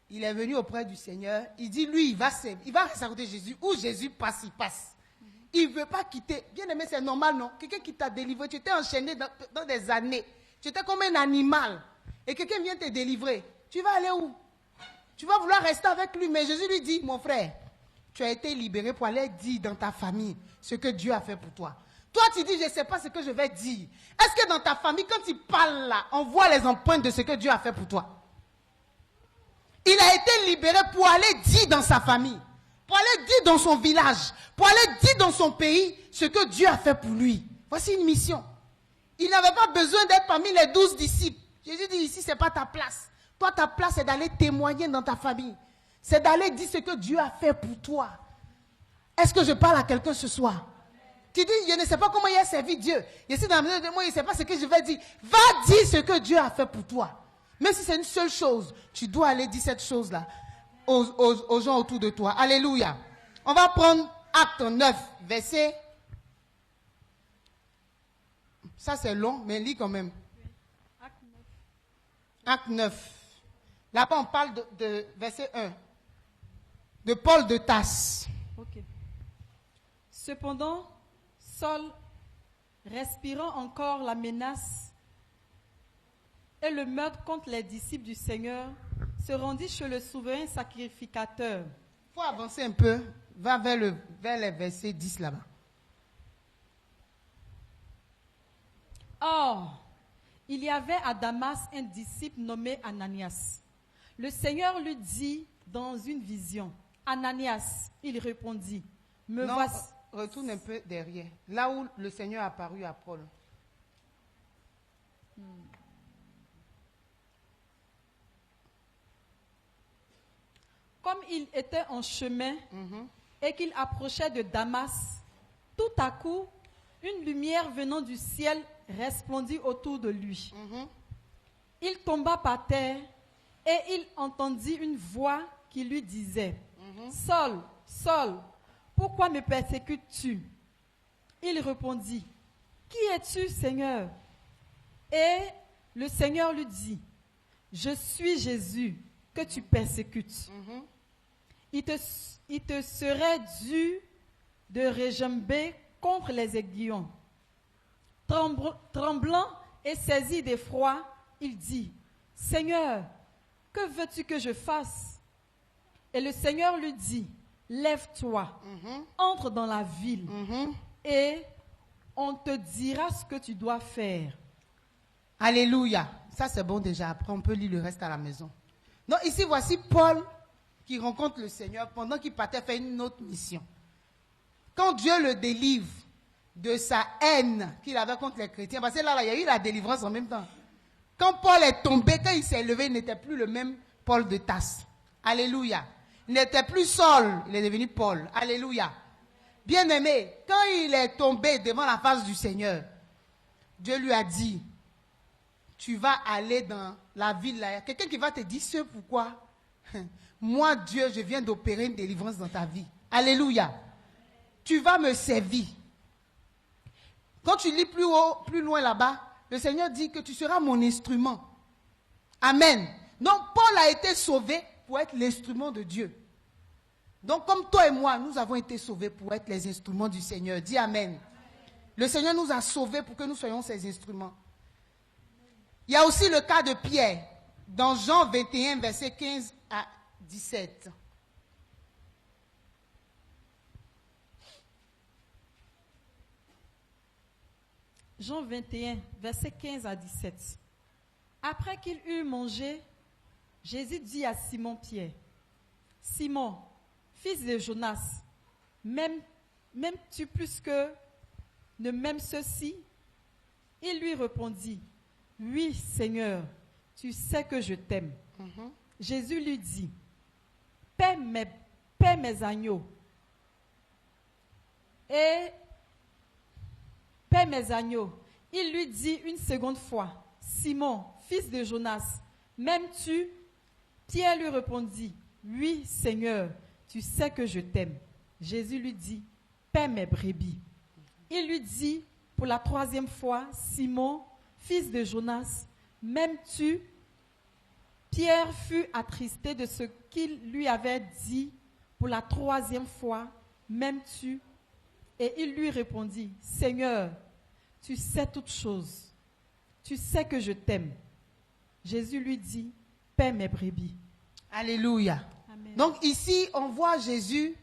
Il est venu auprès du Seigneur. Il dit, lui, il va rester à côté de Jésus. Où Jésus passe, il passe. Il ne veut pas quitter. Bien aimé, c'est normal, non? Quelqu'un qui t'a délivré, tu étais enchaîné dans des années. Tu étais comme un animal. Et quelqu'un vient te délivrer. Tu vas aller où? Tu vas vouloir rester avec lui. Mais Jésus lui dit, mon frère, tu as été libéré pour aller dire dans ta famille ce que Dieu a fait pour toi. Toi, tu dis, je ne sais pas ce que je vais dire. Est-ce que dans ta famille, quand tu parles là, on voit les empreintes de ce que Dieu a fait pour toi? Il a été libéré pour aller dire dans sa famille, pour aller dire dans son village, pour aller dire dans son pays ce que Dieu a fait pour lui. Voici une mission. Il n'avait pas besoin d'être parmi les 12 disciples. Jésus dit, ici, ce n'est pas ta place. Toi, ta place, c'est d'aller témoigner dans ta famille. C'est d'aller dire ce que Dieu a fait pour toi. Est-ce que je parle à quelqu'un ce soir? Tu dis, je ne sais pas comment il a servi Dieu. Je suis dans la maison de moi, je ne sais pas ce que je vais dire. Va dire ce que Dieu a fait pour toi. Même si c'est une seule chose, tu dois aller dire cette chose-là aux gens autour de toi. Alléluia. On va prendre Acte 9, verset. Ça c'est long, mais lis quand même. Acte 9. Là-bas on parle de verset 1. De Paul de Tarse. Ok. Cependant, Saul, respirant encore la menace et le meurtre contre les disciples du Seigneur, se rendit chez le souverain sacrificateur. Il faut avancer un peu. Va vers les versets 10 là-bas. Or, il y avait à Damas un disciple nommé Ananias. Le Seigneur lui dit dans une vision, Ananias, il répondit, me Non, voici. retourne un peu derrière. Là où le Seigneur est apparu à Paul. Comme il était en chemin et qu'il approchait de Damas, tout à coup, une lumière venant du ciel resplendit autour de lui. Il tomba par terre et il entendit une voix qui lui disait, Saul, Saul, pourquoi me persécutes-tu? Il répondit, qui es-tu, Seigneur? Et le Seigneur lui dit, je suis Jésus que tu persécutes. Il te serait dû de régimber contre les aiguillons. Tremblant et saisi d'effroi, il dit, Seigneur, que veux-tu que je fasse? Et le Seigneur lui dit, lève-toi, entre dans la ville et on te dira ce que tu dois faire. Alléluia. Ça c'est bon déjà. Après on peut lire le reste à la maison. Donc ici voici Paul qui rencontre le Seigneur pendant qu'il partait faire une autre mission. Quand Dieu le délivre de sa haine qu'il avait contre les chrétiens, parce que là, il y a eu la délivrance en même temps. Quand Paul est tombé, quand il s'est levé, il n'était plus le même Paul de Tarse. Alléluia. Il n'était plus Saul, il est devenu Paul. Alléluia. Bien-aimé, quand il est tombé devant la face du Seigneur, Dieu lui a dit, tu vas aller dans la ville là. Quelqu'un qui va te dire ce pourquoi. Moi, Dieu, je viens d'opérer une délivrance dans ta vie. Alléluia. Tu vas me servir. Quand tu lis plus haut, plus loin là-bas, le Seigneur dit que tu seras mon instrument. Amen. Donc, Paul a été sauvé pour être l'instrument de Dieu. Donc, comme toi et moi, nous avons été sauvés pour être les instruments du Seigneur. Dis Amen. Le Seigneur nous a sauvés pour que nous soyons ses instruments. Il y a aussi le cas de Pierre, dans Jean 21, verset 15 à 17. Jean 21, verset 15 à 17. Après qu'il eut mangé, Jésus dit à Simon-Pierre, Simon, fils de Jonas, m'aimes-tu plus que ne m'aimes ceux-ci? Il lui répondit, oui, Seigneur, tu sais que je t'aime. Jésus lui dit, paie mes agneaux. Et paie mes agneaux. Il lui dit une seconde fois, Simon, fils de Jonas, m'aimes-tu? Pierre lui répondit, oui, Seigneur, tu sais que je t'aime. Jésus lui dit, paie mes brebis. Il lui dit pour la troisième fois, Simon, fils de Jonas, m'aimes-tu? Pierre fut attristé de ce qu'il lui avait dit pour la troisième fois, m'aimes-tu? Et il lui répondit, Seigneur, tu sais toutes choses. Tu sais que je t'aime. Jésus lui dit, paie mes brebis. Alléluia. Amen. Donc ici, on voit Jésus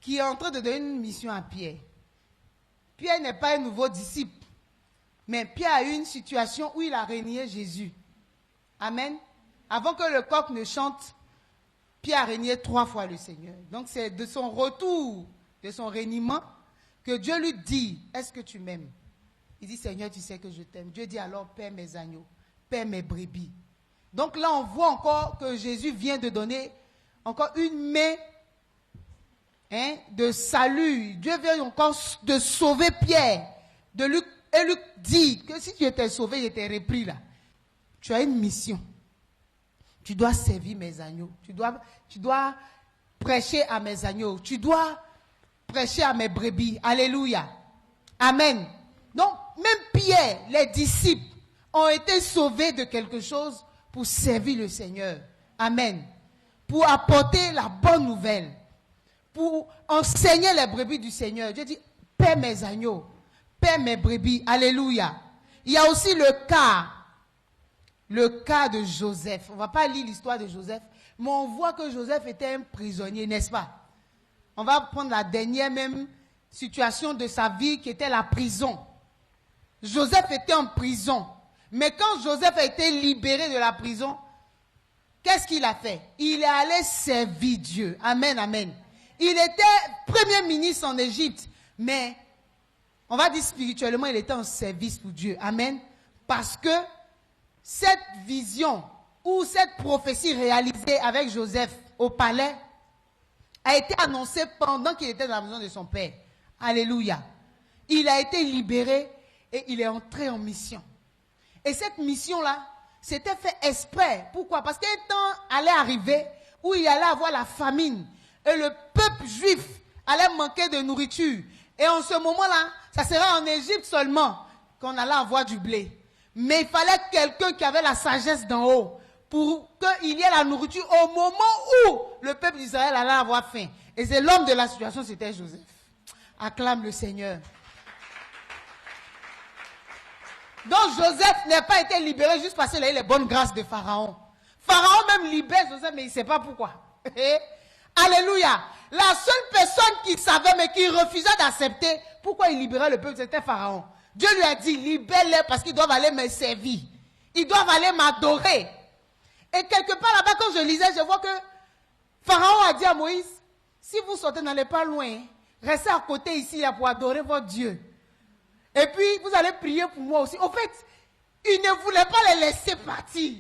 qui est en train de donner une mission à Pierre. Pierre n'est pas un nouveau disciple. Mais Pierre a eu une situation où il a renié Jésus. Amen. Avant que le coq ne chante, Pierre a renié 3 fois le Seigneur. Donc c'est de son retour, de son reniement, que Dieu lui dit, est-ce que tu m'aimes? Il dit, Seigneur, tu sais que je t'aime. Dieu dit alors, paie mes agneaux, paie mes brebis. Donc là, on voit encore que Jésus vient de donner encore une main de salut. Dieu vient encore de sauver Pierre. Et lui dit que si tu étais sauvé, il était repris là. Tu as une mission. Tu dois servir mes agneaux. Tu dois prêcher à mes agneaux. Tu dois prêcher à mes brebis. Alléluia. Amen. Donc, même Pierre, les disciples, ont été sauvés de quelque chose pour servir le Seigneur. Amen. Pour apporter la bonne nouvelle. Pour enseigner les brebis du Seigneur. Dieu dit, paie mes agneaux. Paie mes brebis. Alléluia. Il y a aussi le cas de Joseph. On ne va pas lire l'histoire de Joseph, mais on voit que Joseph était un prisonnier, n'est-ce pas? On va prendre la dernière même situation de sa vie qui était la prison. Joseph était en prison. Mais quand Joseph a été libéré de la prison, qu'est-ce qu'il a fait? Il est allé servir Dieu. Amen, amen. Il était premier ministre en Égypte, mais on va dire spirituellement, il était en service pour Dieu. Amen. Parce que cette vision ou cette prophétie réalisée avec Joseph au palais a été annoncée pendant qu'il était dans la maison de son père. Alléluia. Il a été libéré et il est entré en mission. Et cette mission-là, c'était fait exprès. Pourquoi? Parce qu'un temps allait arriver où il allait avoir la famine et le peuple juif allait manquer de nourriture. Et en ce moment-là, ça sera en Égypte seulement qu'on allait avoir du blé. Mais il fallait quelqu'un qui avait la sagesse d'en haut pour qu'il y ait la nourriture au moment où le peuple d'Israël allait avoir faim. Et c'est l'homme de la situation, c'était Joseph. Acclame le Seigneur. Donc Joseph n'a pas été libéré juste parce qu'il a eu les bonnes grâces de Pharaon. Pharaon même libère Joseph, mais il ne sait pas pourquoi. Alléluia. La seule personne qui savait, mais qui refusait d'accepter pourquoi il libérait le peuple, c'était Pharaon. Dieu lui a dit, libère-les parce qu'ils doivent aller me servir. Ils doivent aller m'adorer. Et quelque part là-bas, quand je lisais, je vois que Pharaon a dit à Moïse, si vous sortez, n'allez pas loin, restez à côté ici là, pour adorer votre Dieu. Et puis, vous allez prier pour moi aussi. En fait, il ne voulait pas les laisser partir.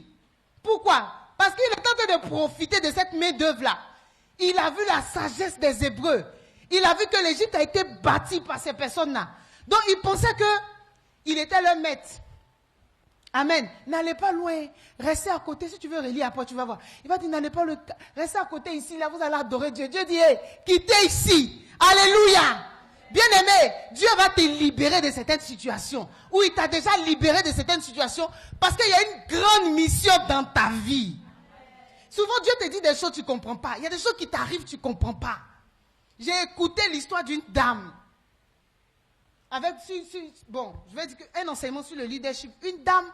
Pourquoi? Parce qu'il est en train de profiter de cette main-d'œuvre-là. Il a vu la sagesse des Hébreux. Il a vu que l'Égypte a été bâtie par ces personnes-là. Donc, il pensait qu'il était leur maître. Amen. N'allez pas loin. Restez à côté. Si tu veux relire après, tu vas voir. Il va dire, n'allez pas loin. Restez à côté ici. Là, vous allez adorer Dieu. Dieu dit, hey, quittez ici. Alléluia. Bien-aimé, Dieu va te libérer de certaines situations. Ou il t'a déjà libéré de certaines situations parce qu'il y a une grande mission dans ta vie. Souvent, Dieu te dit des choses que tu ne comprends pas. Il y a des choses qui t'arrivent, tu ne comprends pas. J'ai écouté l'histoire d'une dame. Je vais dire un enseignement sur le leadership. Une dame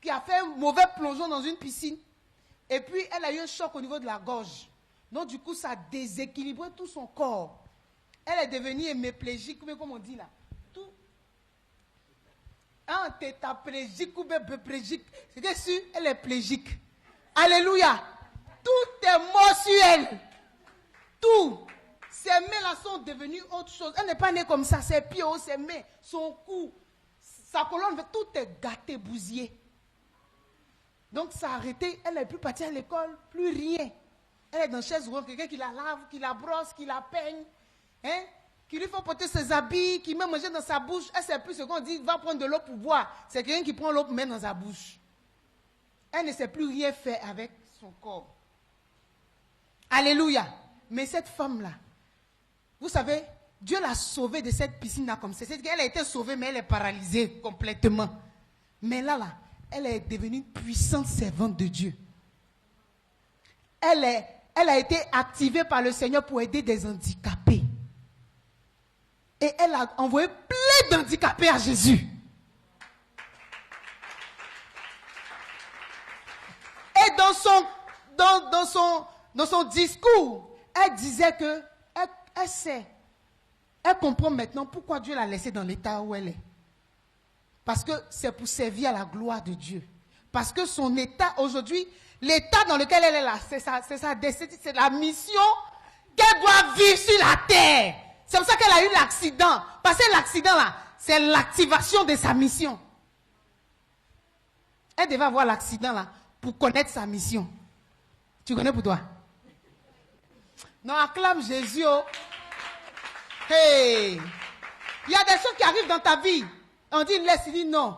qui a fait un mauvais plongeon dans une piscine. Et puis, elle a eu un choc au niveau de la gorge. Donc, du coup, ça a déséquilibré tout son corps. Elle est devenue hémiplégique, comme on dit là. Tout. Un tétraplégique ou béplégique. C'est sûr, elle est plégique. Alléluia. Tout est mort sur elle. Tout. Ses mains là sont devenues autre chose. Elle n'est pas née comme ça. Ses pieds, ses mains, son cou, sa colonne, tout est gâté, bousillé. Donc ça a arrêté. Elle n'est plus partie à l'école, plus rien. Elle est dans une chaise roulante. Quelqu'un qui la lave, qui la brosse, qui la peigne. Qui lui faut porter ses habits, qui met manger dans sa bouche. Elle ne sait plus ce qu'on dit, va prendre de l'eau pour boire. C'est quelqu'un qui prend l'eau pour mettre dans sa bouche. Elle ne sait plus rien faire avec son corps. Alléluia. Mais cette femme-là, vous savez, Dieu l'a sauvée de cette piscine-là comme ça. C'est qu'elle a été sauvée, mais elle est paralysée complètement. Mais là, elle est devenue une puissante servante de Dieu. Elle a été activée par le Seigneur pour aider des handicapés. Et elle a envoyé plein d'handicapés à Jésus. Et dans son discours, elle disait que elle comprend maintenant pourquoi Dieu l'a laissée dans l'état où elle est. Parce que c'est pour servir à la gloire de Dieu. Parce que son état aujourd'hui, l'état dans lequel elle est là, c'est sa destinée, c'est la mission qu'elle doit vivre sur la terre. C'est pour ça qu'elle a eu l'accident. Parce que l'accident là, c'est l'activation de sa mission. Elle devait avoir l'accident là pour connaître sa mission. Tu connais pour toi? Non, acclame Jésus. Oh. Hey! Il y a des choses qui arrivent dans ta vie. On dit laisse, il dit non.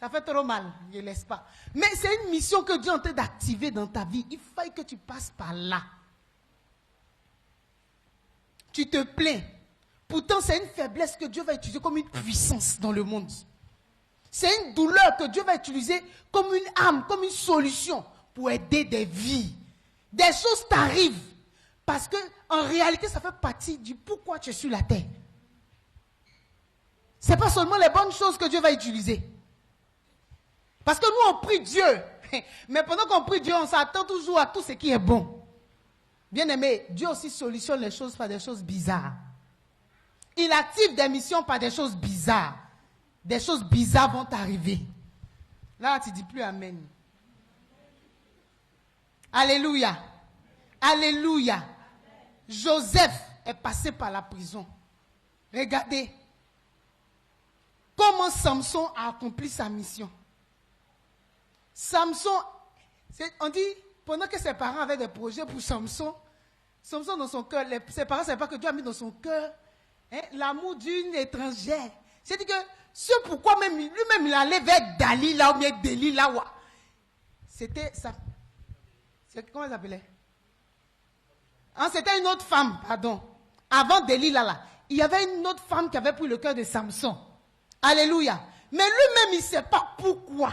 Ça fait trop mal, je ne laisse pas. Mais c'est une mission que Dieu est en train d'activer dans ta vie. Il faut que tu passes par là. Tu te plains. Pourtant, c'est une faiblesse que Dieu va utiliser comme une puissance dans le monde. C'est une douleur que Dieu va utiliser comme une arme, comme une solution pour aider des vies. Des choses t'arrivent parce que en réalité, ça fait partie du pourquoi tu es sur la terre. Ce n'est pas seulement les bonnes choses que Dieu va utiliser. Parce que nous, on prie Dieu. Mais pendant qu'on prie Dieu, on s'attend toujours à tout ce qui est bon. Bien aimé, Dieu aussi solutionne les choses par des choses bizarres. Il active des missions par des choses bizarres. Des choses bizarres vont arriver. Là, tu ne dis plus Amen. Alléluia. Alléluia. Joseph est passé par la prison. Regardez comment Samson a accompli sa mission. Samson, on dit, pendant que ses parents avaient des projets pour Samson dans son cœur, ses parents ne savaient pas que Dieu a mis dans son cœur l'amour d'une étrangère. C'est-à-dire que ce pourquoi même lui-même il allait vers Dalila ou bien Delilah. C'était ça. Comment elle s'appelait? C'était une autre femme, pardon. Avant Delilah là, il y avait une autre femme qui avait pris le cœur de Samson. Alléluia. Mais lui-même il ne sait pas pourquoi.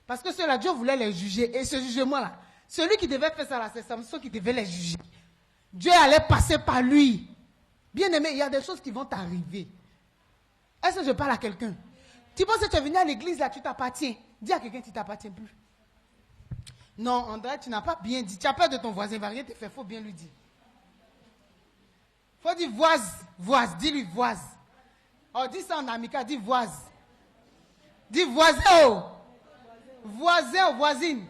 Parce que ceux-là, Dieu voulait les juger. Et ce jugement-là, celui qui devait faire ça là, c'est Samson qui devait les juger. Dieu allait passer par lui. Bien aimé, il y a des choses qui vont t'arriver. Est-ce que je parle à quelqu'un? Tu penses que tu es venu à l'église là, tu t'appartiens. Dis à quelqu'un que tu ne t'appartiens plus. Non, André, tu n'as pas bien dit. Tu as peur de ton voisin, il ne va rien te faire. Il faut bien lui dire. Il faut dire voise, dis-lui voise. Oh, dis ça en amical, dis voise. Dis voisin, oh. Voisin ou voisine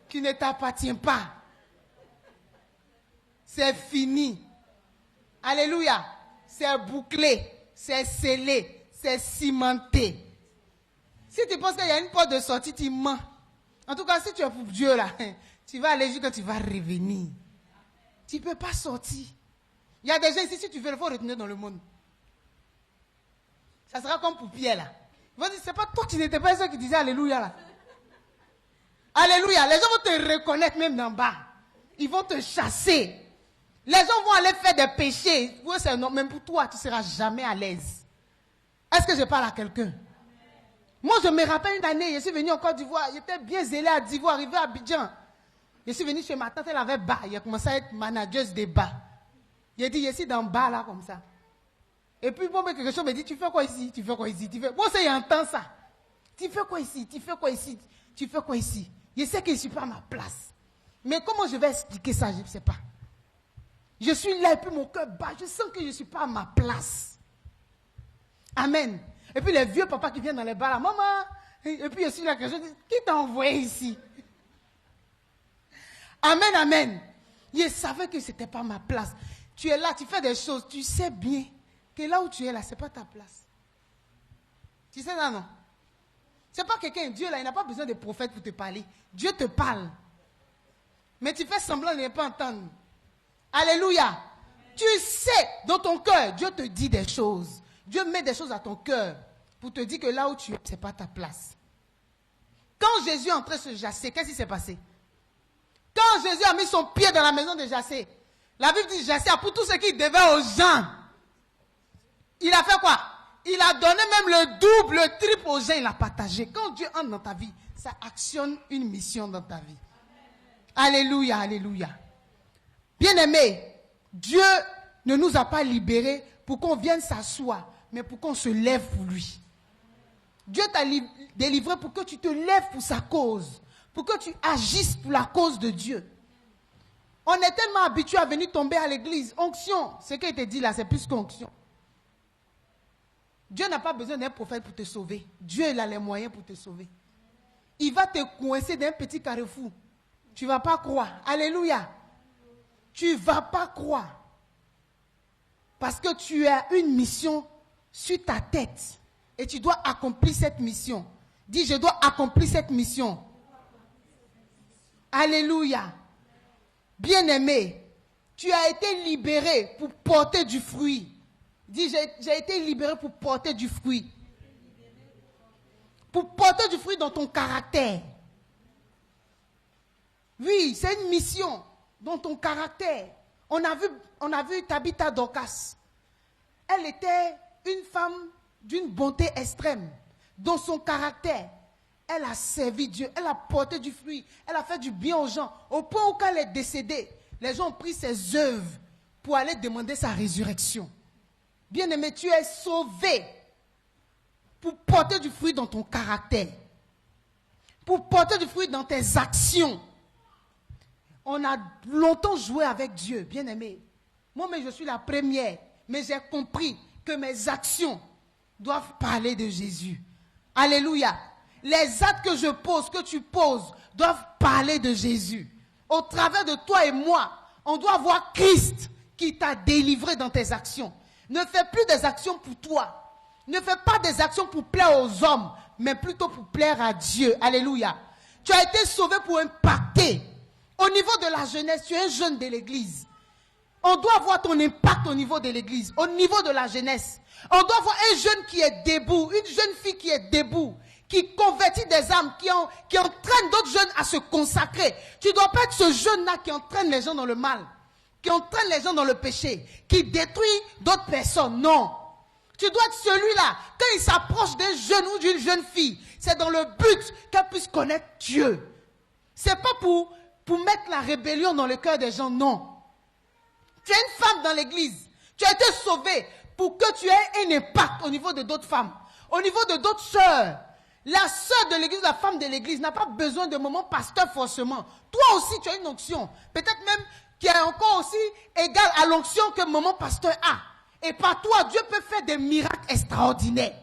qui ne t'appartient pas. C'est fini. Alléluia. C'est bouclé, c'est scellé, c'est cimenté. Si tu penses qu'il y a une porte de sortie, tu mens. En tout cas, si tu es pour Dieu là, tu vas aller jusqu'à tu vas revenir. Tu ne peux pas sortir. Il y a des gens ici, si tu veux, il faut retourner dans le monde. Ça sera comme pour Pierre là. Ils vont dire, c'est pas toi qui n'étais pas ceux qui disaient Alléluia là. Alléluia. Les gens vont te reconnaître même d'en bas. Ils vont te chasser. Les gens vont aller faire des péchés. Oui, c'est non, même pour toi, tu ne seras jamais à l'aise. Est-ce que je parle à quelqu'un? Moi, je me rappelle une année, je suis venu en Côte d'Ivoire. J'étais bien zélé à d'Ivoire, arrivé à Abidjan. Je suis venu chez ma tante, elle avait bar. Il a commencé à être manageuse des bars. Il a dit, je suis dans le bar là, comme ça. Et puis, bon, quelque chose me dit, tu fais quoi ici? Tu fais quoi ici? Tu fais... Bon, ça, il entend ça. Tu fais quoi ici? Tu fais quoi ici? Tu fais quoi ici? Je sais que je ne suis pas à ma place. Mais comment je vais expliquer ça? Je ne sais pas. Je suis là et puis mon cœur bat. Je sens que je ne suis pas à ma place. Amen. Et puis les vieux papas qui viennent dans les bars là, maman. Et puis je suis là, je dis, qui t'a envoyé ici? Amen, amen. Je savais que ce n'était pas ma place. Tu es là, tu fais des choses, tu sais bien que là où tu es là, ce n'est pas ta place. Tu sais ça, non? Ce n'est pas quelqu'un, Dieu là, il n'a pas besoin de prophète pour te parler. Dieu te parle. Mais tu fais semblant de ne pas entendre. Alléluia. Tu sais, dans ton cœur, Dieu te dit des choses. Dieu met des choses à ton cœur pour te dire que là où tu es, ce n'est pas ta place. Quand Jésus est entré sur Jassé, qu'est-ce qui s'est passé? Quand Jésus a mis son pied dans la maison de Jassé, la Bible dit Jassé a pris tout ce qu'il devait aux gens. Il a fait quoi? Il a donné même le double, le triple aux gens, il a partagé. Quand Dieu entre dans ta vie, ça actionne une mission dans ta vie. Alléluia, alléluia. Bien-aimé, Dieu ne nous a pas libérés pour qu'on vienne s'asseoir, mais pour qu'on se lève pour lui. Dieu t'a délivré pour que tu te lèves pour sa cause, pour que tu agisses pour la cause de Dieu. On est tellement habitué à venir tomber à l'église. Onction, ce qui a été dit là, c'est plus qu'onction. Dieu n'a pas besoin d'un prophète pour te sauver. Dieu, il a les moyens pour te sauver. Il va te coincer d'un petit carrefour. Tu ne vas pas croire. Alléluia. Tu ne vas pas croire. Parce que tu as une mission sur ta tête. Et tu dois accomplir cette mission. Dis, je dois accomplir cette mission. Alléluia. Bien-aimé, tu as été libéré pour porter du fruit. Dis, j'ai été libéré pour porter du fruit. Pour porter du fruit dans ton caractère. Oui, c'est une mission dans ton caractère. On a vu Tabitha Dorcas. Elle était une femme d'une bonté extrême. Dans son caractère, elle a servi Dieu, elle a porté du fruit, elle a fait du bien aux gens. Au point où quand elle est décédée, les gens ont pris ses œuvres pour aller demander sa résurrection. Bien-aimé, tu es sauvé pour porter du fruit dans ton caractère. Pour porter du fruit dans tes actions. On a longtemps joué avec Dieu, bien-aimé. Moi-même, je suis la première. Mais j'ai compris que mes actions doivent parler de Jésus. Alléluia. Les actes que je pose, que tu poses, doivent parler de Jésus. Au travers de toi et moi, on doit voir Christ qui t'a délivré dans tes actions. Ne fais plus des actions pour toi. Ne fais pas des actions pour plaire aux hommes, mais plutôt pour plaire à Dieu. Alléluia. Tu as été sauvé pour impacter. Au niveau de la jeunesse, tu es un jeune de l'église. On doit voir ton impact au niveau de l'église, au niveau de la jeunesse. On doit voir un jeune qui est debout, une jeune fille qui est debout, qui convertit des âmes, qui entraîne d'autres jeunes à se consacrer. Tu ne dois pas être ce jeune-là qui entraîne les gens dans le mal, qui entraîne les gens dans le péché, qui détruit d'autres personnes. Non. Tu dois être celui-là. Quand il s'approche d'un jeune ou d'une jeune fille, c'est dans le but qu'elle puisse connaître Dieu. Ce n'est pas pour mettre la rébellion dans le cœur des gens, non. Tu es une femme dans l'église. Tu as été sauvée pour que tu aies un impact au niveau de d'autres femmes, au niveau de d'autres sœurs. La sœur de l'église, la femme de l'église n'a pas besoin de maman pasteur forcément. Toi aussi, tu as une onction. Peut-être même qui est encore aussi égale à l'onction que maman pasteur a. Et par toi, Dieu peut faire des miracles extraordinaires.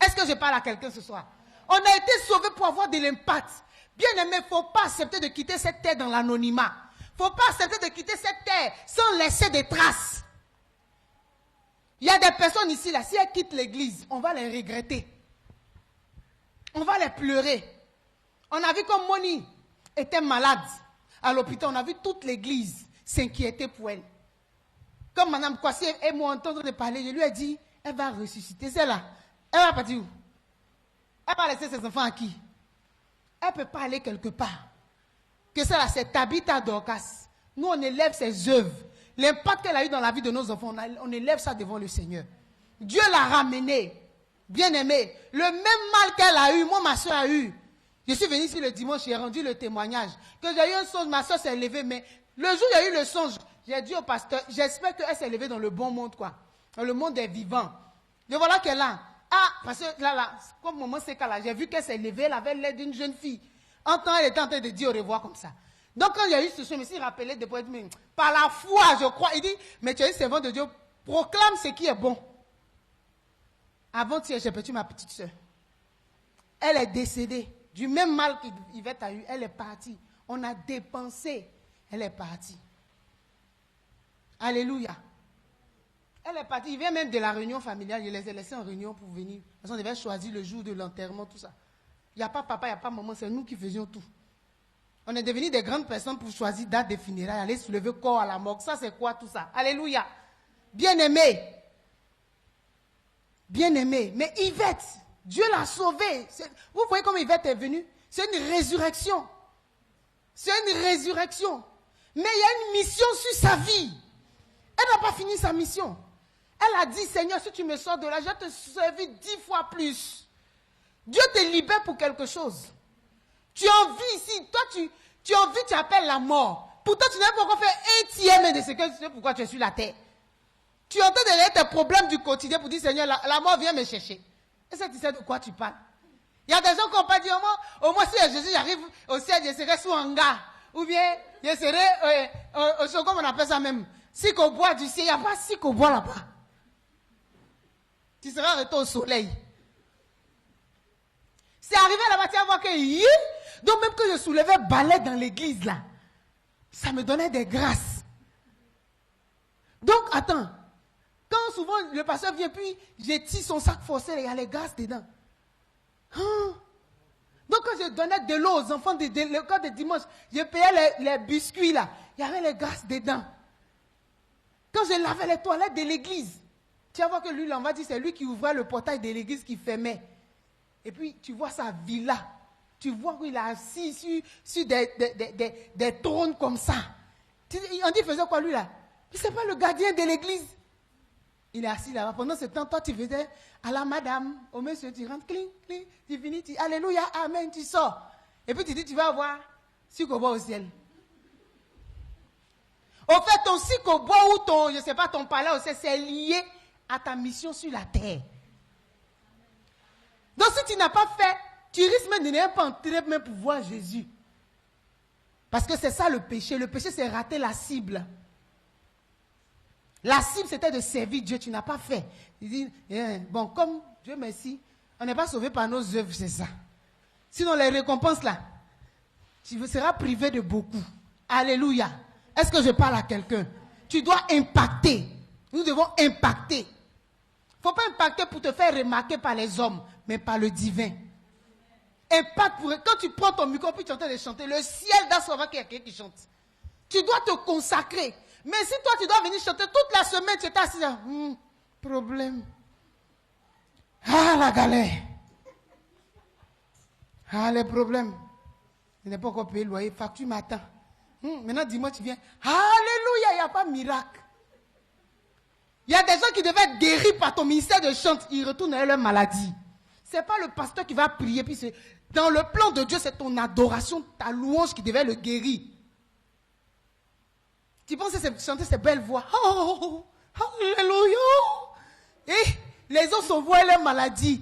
Est-ce que je parle à quelqu'un ce soir? On a été sauvés pour avoir de l'impact. Bien aimé, il ne faut pas accepter de quitter cette terre dans l'anonymat. Il ne faut pas accepter de quitter cette terre sans laisser des traces. Il y a des personnes ici, là, si elles quittent l'église, on va les regretter. On va les pleurer. On a vu comme Moni était malade à l'hôpital. On a vu toute l'église s'inquiéter pour elle. Comme Mme Kwasi et moi entendre de parler, je lui ai dit, elle va ressusciter. C'est là. Elle va partir où? Elle va laisser ses enfants à qui? Elle ne peut pas aller quelque part. Que ça là, c'est Tabitha Dorcas. Nous, on élève ses œuvres. L'impact qu'elle a eu dans la vie de nos enfants, on élève ça devant le Seigneur. Dieu l'a ramenée. Bien aimé. Le même mal qu'elle a eu, moi, ma soeur a eu. Je suis venu ici le dimanche, j'ai rendu le témoignage. Que j'ai eu un songe, ma soeur s'est levée, mais le jour où il y a eu le songe, j'ai dit au pasteur, j'espère qu'elle s'est levée dans le bon monde, quoi. Dans le monde des vivants. Et voilà qu'elle a. Ah, parce que là, comme maman c'est là, j'ai vu qu'elle s'est levée, elle avait l'air d'une jeune fille. En temps, elle était en train de dire au revoir comme ça. Donc quand il y a eu ce songe, je me suis rappelé de poète, mais par la foi, je crois. Il dit, mais tu es une servante de Dieu, proclame ce qui est bon. Avant-hier, j'ai perdu ma petite soeur. Elle est décédée. Du même mal qu'Yvette a eu, elle est partie. On a dépensé. Elle est partie. Alléluia. Elle est partie. Il vient même de la réunion familiale. Je les ai laissés en réunion pour venir. Parce qu'on devait choisir le jour de l'enterrement, tout ça. Il n'y a pas papa, il n'y a pas maman, c'est nous qui faisions tout. On est devenus des grandes personnes pour choisir date de funérailles, aller soulever corps à la morgue. Ça, c'est quoi tout ça? Alléluia. Bien-aimé. Bien-aimé. Mais Yvette, Dieu l'a sauvée. Vous voyez comment Yvette est venue? C'est une résurrection. C'est une résurrection. Mais il y a une mission sur sa vie. Elle n'a pas fini sa mission. Elle a dit, Seigneur, si tu me sors de là, je vais te servir 10 fois plus. Dieu te libère pour quelque chose. Tu as envie ici, toi tu as envie, tu appelles la mort. Pourtant, tu n'as pas encore fait un tiers de ce que tu sais pourquoi tu es sur la terre. Tu es en train de lire tes problèmes du quotidien pour dire, Seigneur, la mort vient me chercher. Est-ce que tu sais de quoi tu parles? Il y a des gens qui n'ont pas dit, au moins si Jésus j'arrive au ciel, je serai sous hangar. Ou bien, je serai, comme on appelle ça même, si qu'on boit du ciel, il n'y a pas si qu'on boit là-bas. Tu seras arrêté au soleil. C'est arrivé là-bas, tu vas voir que, donc même que je soulevais balai dans l'église là, ça me donnait des grâces. Donc, attends, quand souvent le pasteur vient, puis j'ai tiré son sac forcé, il y a les grâces dedans. Donc Donc quand je donnais de l'eau aux enfants de l'école de dimanche, je payais les biscuits là. Il y avait les grâces dedans. Quand je lavais les toilettes de l'église, tu vas voir que lui, là, on va dire, c'est lui qui ouvrait le portail de l'église qui fermait. Et puis, tu vois sa villa. Tu vois qu'il est assis sur des trônes comme ça. On dit, il faisait quoi lui là? Mais ce n'est pas le gardien de l'église. Il est assis là-bas. Pendant ce temps, toi, tu faisais à la madame, au monsieur, tu rentres, cling, cling, tu finis, tu alléluia, amen, tu sors. Et puis tu dis, tu vas avoir Sikobo au ciel. Au fait, ton Sikobo ou ton, je ne sais pas, ton palais au ciel, c'est lié à ta mission sur la terre. Donc si tu n'as pas fait, tu risques même de ne pas entrer même pour voir Jésus. Parce que c'est ça le péché. Le péché, c'est rater la cible. La cible, c'était de servir Dieu. Tu n'as pas fait. Il dit, bon, comme Dieu merci, on n'est pas sauvé par nos œuvres, c'est ça. Sinon, les récompenses là, tu seras privé de beaucoup. Alléluia. Est-ce que je parle à quelqu'un? Tu dois impacter. Nous devons impacter. Il ne faut pas impacter pour te faire remarquer par les hommes, mais par le divin. Impact pour... Quand tu prends ton micro puis tu es en train de chanter, le ciel doit savoir qu'il y a quelqu'un qui chante. Tu dois te consacrer. Mais si toi, tu dois venir chanter toute la semaine, tu es assis là. Problème. Ah, la galère. Ah, les problèmes. Je n'ai pas encore payé le loyer. Facture m'attend. Maintenant, dis-moi, tu viens. Alléluia, il n'y a pas de miracle. Il y a des gens qui devaient être guéris par ton ministère de chant. Ils retournent à leur maladie. Ce n'est pas le pasteur qui va prier. Puis dans le plan de Dieu, c'est ton adoration, ta louange qui devait le guérir. Tu penses chanter ces belles voix. Oh, alléluia. Et les autres s'envoient leur maladie.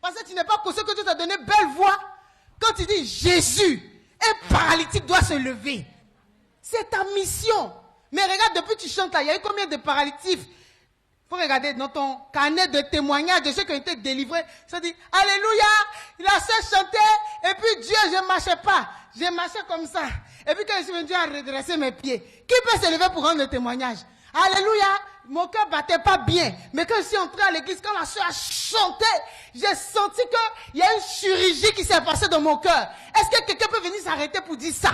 Parce que tu n'es pas conscient que Dieu t'a donné belle voix. Quand tu dis Jésus, un paralytique doit se lever. C'est ta mission. Mais regarde, depuis que tu chantes là, il y a eu combien de paralytiques? Il faut regarder dans ton carnet de témoignages de ceux qui ont été délivrés. Ça dit, alléluia, il a su chanter, et puis Dieu, je ne marchais pas. Je marchais comme ça. Et puis quand je suis venu à redresser mes pieds, qui peut se lever pour rendre le témoignage? Alléluia, mon cœur ne battait pas bien. Mais quand je suis entré à l'église, quand la soeur a chanté, j'ai senti qu'il y a une chirurgie qui s'est passée dans mon cœur. Est-ce que quelqu'un peut venir s'arrêter pour dire ça?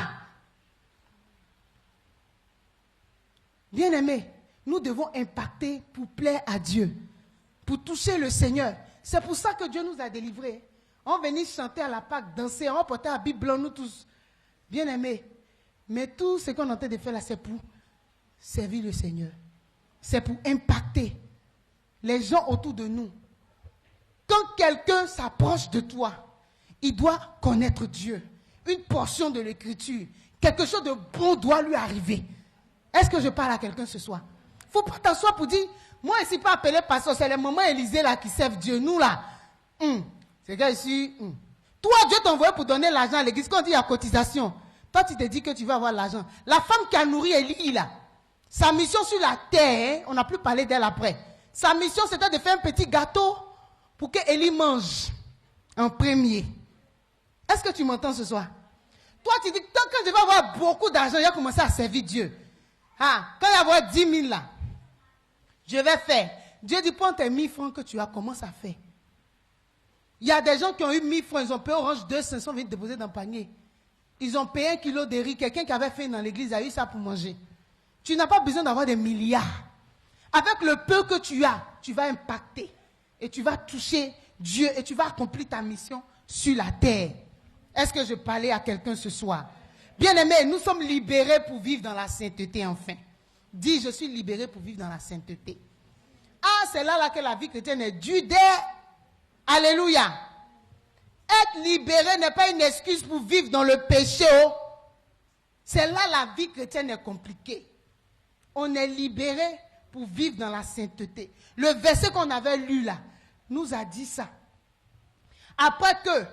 Bien-aimés, nous devons impacter pour plaire à Dieu, pour toucher le Seigneur. C'est pour ça que Dieu nous a délivrés. On venait chanter à la Pâque, danser, on portait la Bible blanc, nous tous. Bien-aimés, mais tout ce qu'on est en train de faire là, c'est pour servir le Seigneur. C'est pour impacter les gens autour de nous. Quand quelqu'un s'approche de toi, il doit connaître Dieu. Une portion de l'écriture, quelque chose de bon doit lui arriver. Est-ce que je parle à quelqu'un ce soir? Il ne faut pas t'asseoir pour dire, moi ici pas appelé pasteur, c'est les mamans Élisée là qui servent Dieu. Nous là, c'est gars ici. Toi, Dieu t'a envoyé pour donner l'argent à l'église. Quand on dit à cotisation, toi tu te dis que tu vas avoir l'argent. La femme qui a nourri Élie là, sa mission sur la terre, on n'a plus parlé d'elle après. Sa mission c'était de faire un petit gâteau pour que Élie mange en premier. Est-ce que tu m'entends ce soir? Toi tu dis, tant que je vais avoir beaucoup d'argent, je vais commencer à servir Dieu. Ah, quand il va y avoir 10 000 là, je vais faire. Dieu dit, prends tes 1000 francs que tu as, commence à faire. Il y a des gens qui ont eu 1000 francs, ils ont payé Orange 200, viennent déposer dans le panier. Ils ont payé 1 kilo de riz. Quelqu'un qui avait fait dans l'église a eu ça pour manger. Tu n'as pas besoin d'avoir des milliards. Avec le peu que tu as, tu vas impacter. Et tu vas toucher Dieu et tu vas accomplir ta mission sur la terre. Est-ce que je parlais à quelqu'un ce soir? Bien-aimés, nous sommes libérés pour vivre dans la sainteté enfin. Dis, je suis libéré pour vivre dans la sainteté. Ah, c'est là que la vie chrétienne est due d'être. Alléluia. Être libéré n'est pas une excuse pour vivre dans le péché. C'est là la vie chrétienne est compliquée. On est libéré pour vivre dans la sainteté. Le verset qu'on avait lu là nous a dit ça. Après que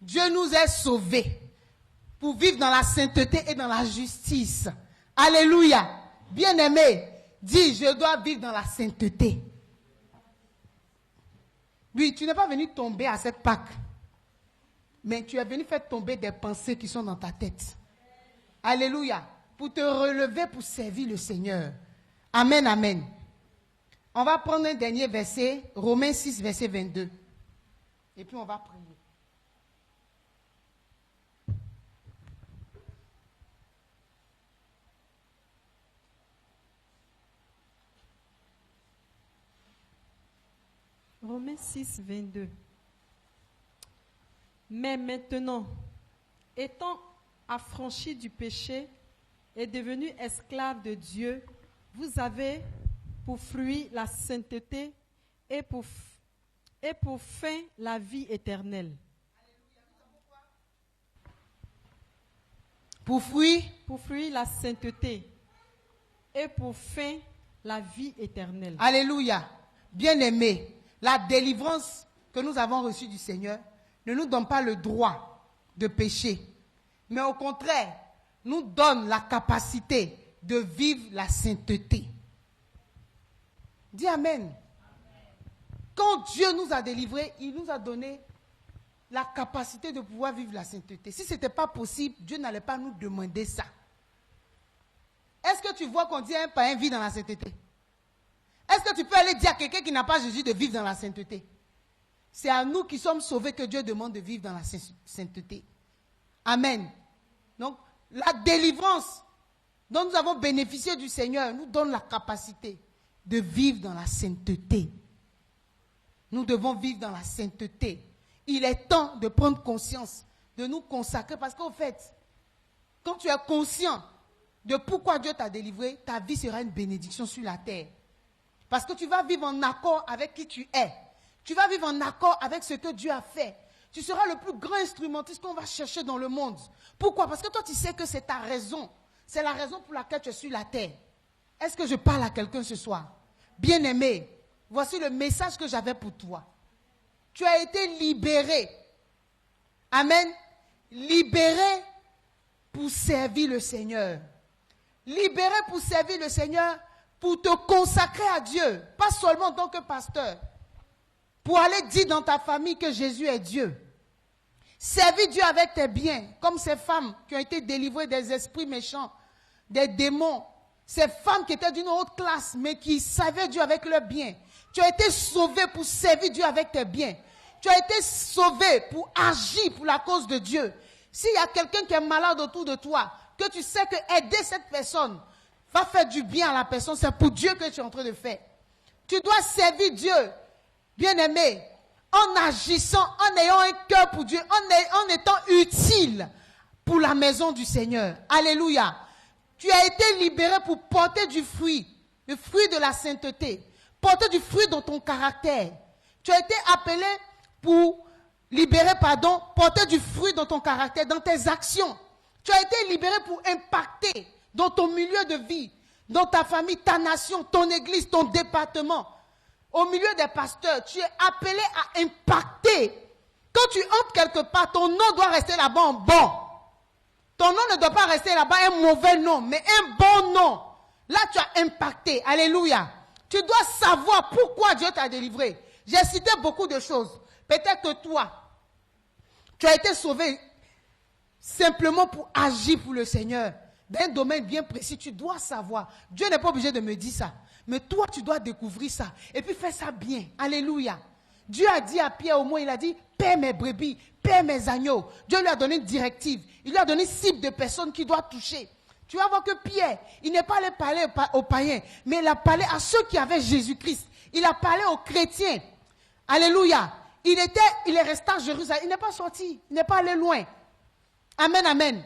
Dieu nous ait sauvés pour vivre dans la sainteté et dans la justice. Alléluia. Bien-aimé, dis, je dois vivre dans la sainteté. Oui, tu n'es pas venu tomber à cette Pâque. Mais tu es venu faire tomber des pensées qui sont dans ta tête. Alléluia. Pour te relever, pour servir le Seigneur. Amen, amen. On va prendre un dernier verset, Romains 6, verset 22. Et puis on va prier. Romains 6, 22. Mais maintenant, étant affranchis du péché et devenus esclaves de Dieu, vous avez pour fruit la sainteté et pour fin la vie éternelle. Pour fruit la sainteté et pour fin la vie éternelle. Alléluia. Bien-aimés, la délivrance que nous avons reçue du Seigneur ne nous donne pas le droit de pécher, mais au contraire, nous donne la capacité de vivre la sainteté. Dis Amen. Quand Dieu nous a délivrés, il nous a donné la capacité de pouvoir vivre la sainteté. Si ce n'était pas possible, Dieu n'allait pas nous demander ça. Est-ce que tu vois qu'on dit à un païen vit dans la sainteté? Est-ce que tu peux aller dire à quelqu'un qui n'a pas Jésus de vivre dans la sainteté? C'est à nous qui sommes sauvés que Dieu demande de vivre dans la sainteté. Amen. Donc, la délivrance dont nous avons bénéficié du Seigneur nous donne la capacité de vivre dans la sainteté. Nous devons vivre dans la sainteté. Il est temps de prendre conscience, de nous consacrer, parce qu'au fait, quand tu es conscient de pourquoi Dieu t'a délivré, ta vie sera une bénédiction sur la terre. Parce que tu vas vivre en accord avec qui tu es. Tu vas vivre en accord avec ce que Dieu a fait. Tu seras le plus grand instrumentiste qu'on va chercher dans le monde. Pourquoi? Parce que toi, tu sais que c'est ta raison. C'est la raison pour laquelle tu es sur la terre. Est-ce que je parle à quelqu'un ce soir? Bien-aimé, voici le message que j'avais pour toi. Tu as été libéré. Amen. Libéré pour servir le Seigneur. Libéré pour servir le Seigneur, pour te consacrer à Dieu. Pas seulement en tant que pasteur. Pour aller dire dans ta famille que Jésus est Dieu. Servir Dieu avec tes biens, comme ces femmes qui ont été délivrées des esprits méchants, des démons. Ces femmes qui étaient d'une autre classe, mais qui savaient Dieu avec leurs biens. Tu as été sauvé pour servir Dieu avec tes biens. Tu as été sauvé pour agir pour la cause de Dieu. S'il y a quelqu'un qui est malade autour de toi, que tu sais que aider cette personne va faire du bien à la personne, c'est pour Dieu que tu es en train de faire. Tu dois servir Dieu, bien-aimé, en agissant, en ayant un cœur pour Dieu, en étant utile pour la maison du Seigneur. Alléluia. Tu as été libéré pour porter du fruit, le fruit de la sainteté, porter du fruit dans ton caractère. Tu as été appelé pour porter du fruit dans ton caractère, dans tes actions. Tu as été libéré pour impacter dans ton milieu de vie, dans ta famille, ta nation, ton église, ton département. Au milieu des pasteurs, tu es appelé à impacter. Quand tu entres quelque part, ton nom doit rester là-bas en bon. Ton nom ne doit pas rester là-bas un mauvais nom, mais un bon nom. Là, tu as impacté. Alléluia. Tu dois savoir pourquoi Dieu t'a délivré. J'ai cité beaucoup de choses. Peut-être que toi, tu as été sauvé simplement pour agir pour le Seigneur. Dans un domaine bien précis, tu dois savoir. Dieu n'est pas obligé de me dire ça. Mais toi, tu dois découvrir ça. Et puis faire ça bien. Alléluia. Dieu a dit à Pierre au moins, il a dit, paie mes brebis, paie mes agneaux. Dieu lui a donné une directive. Il lui a donné une cible de personnes qu'il doit toucher. Tu vas voir que Pierre, il n'est pas allé parler aux païens, mais il a parlé à ceux qui avaient Jésus-Christ. Il a parlé aux chrétiens. Alléluia. Il est resté à Jérusalem. Il n'est pas sorti. Il n'est pas allé loin. Amen, amen.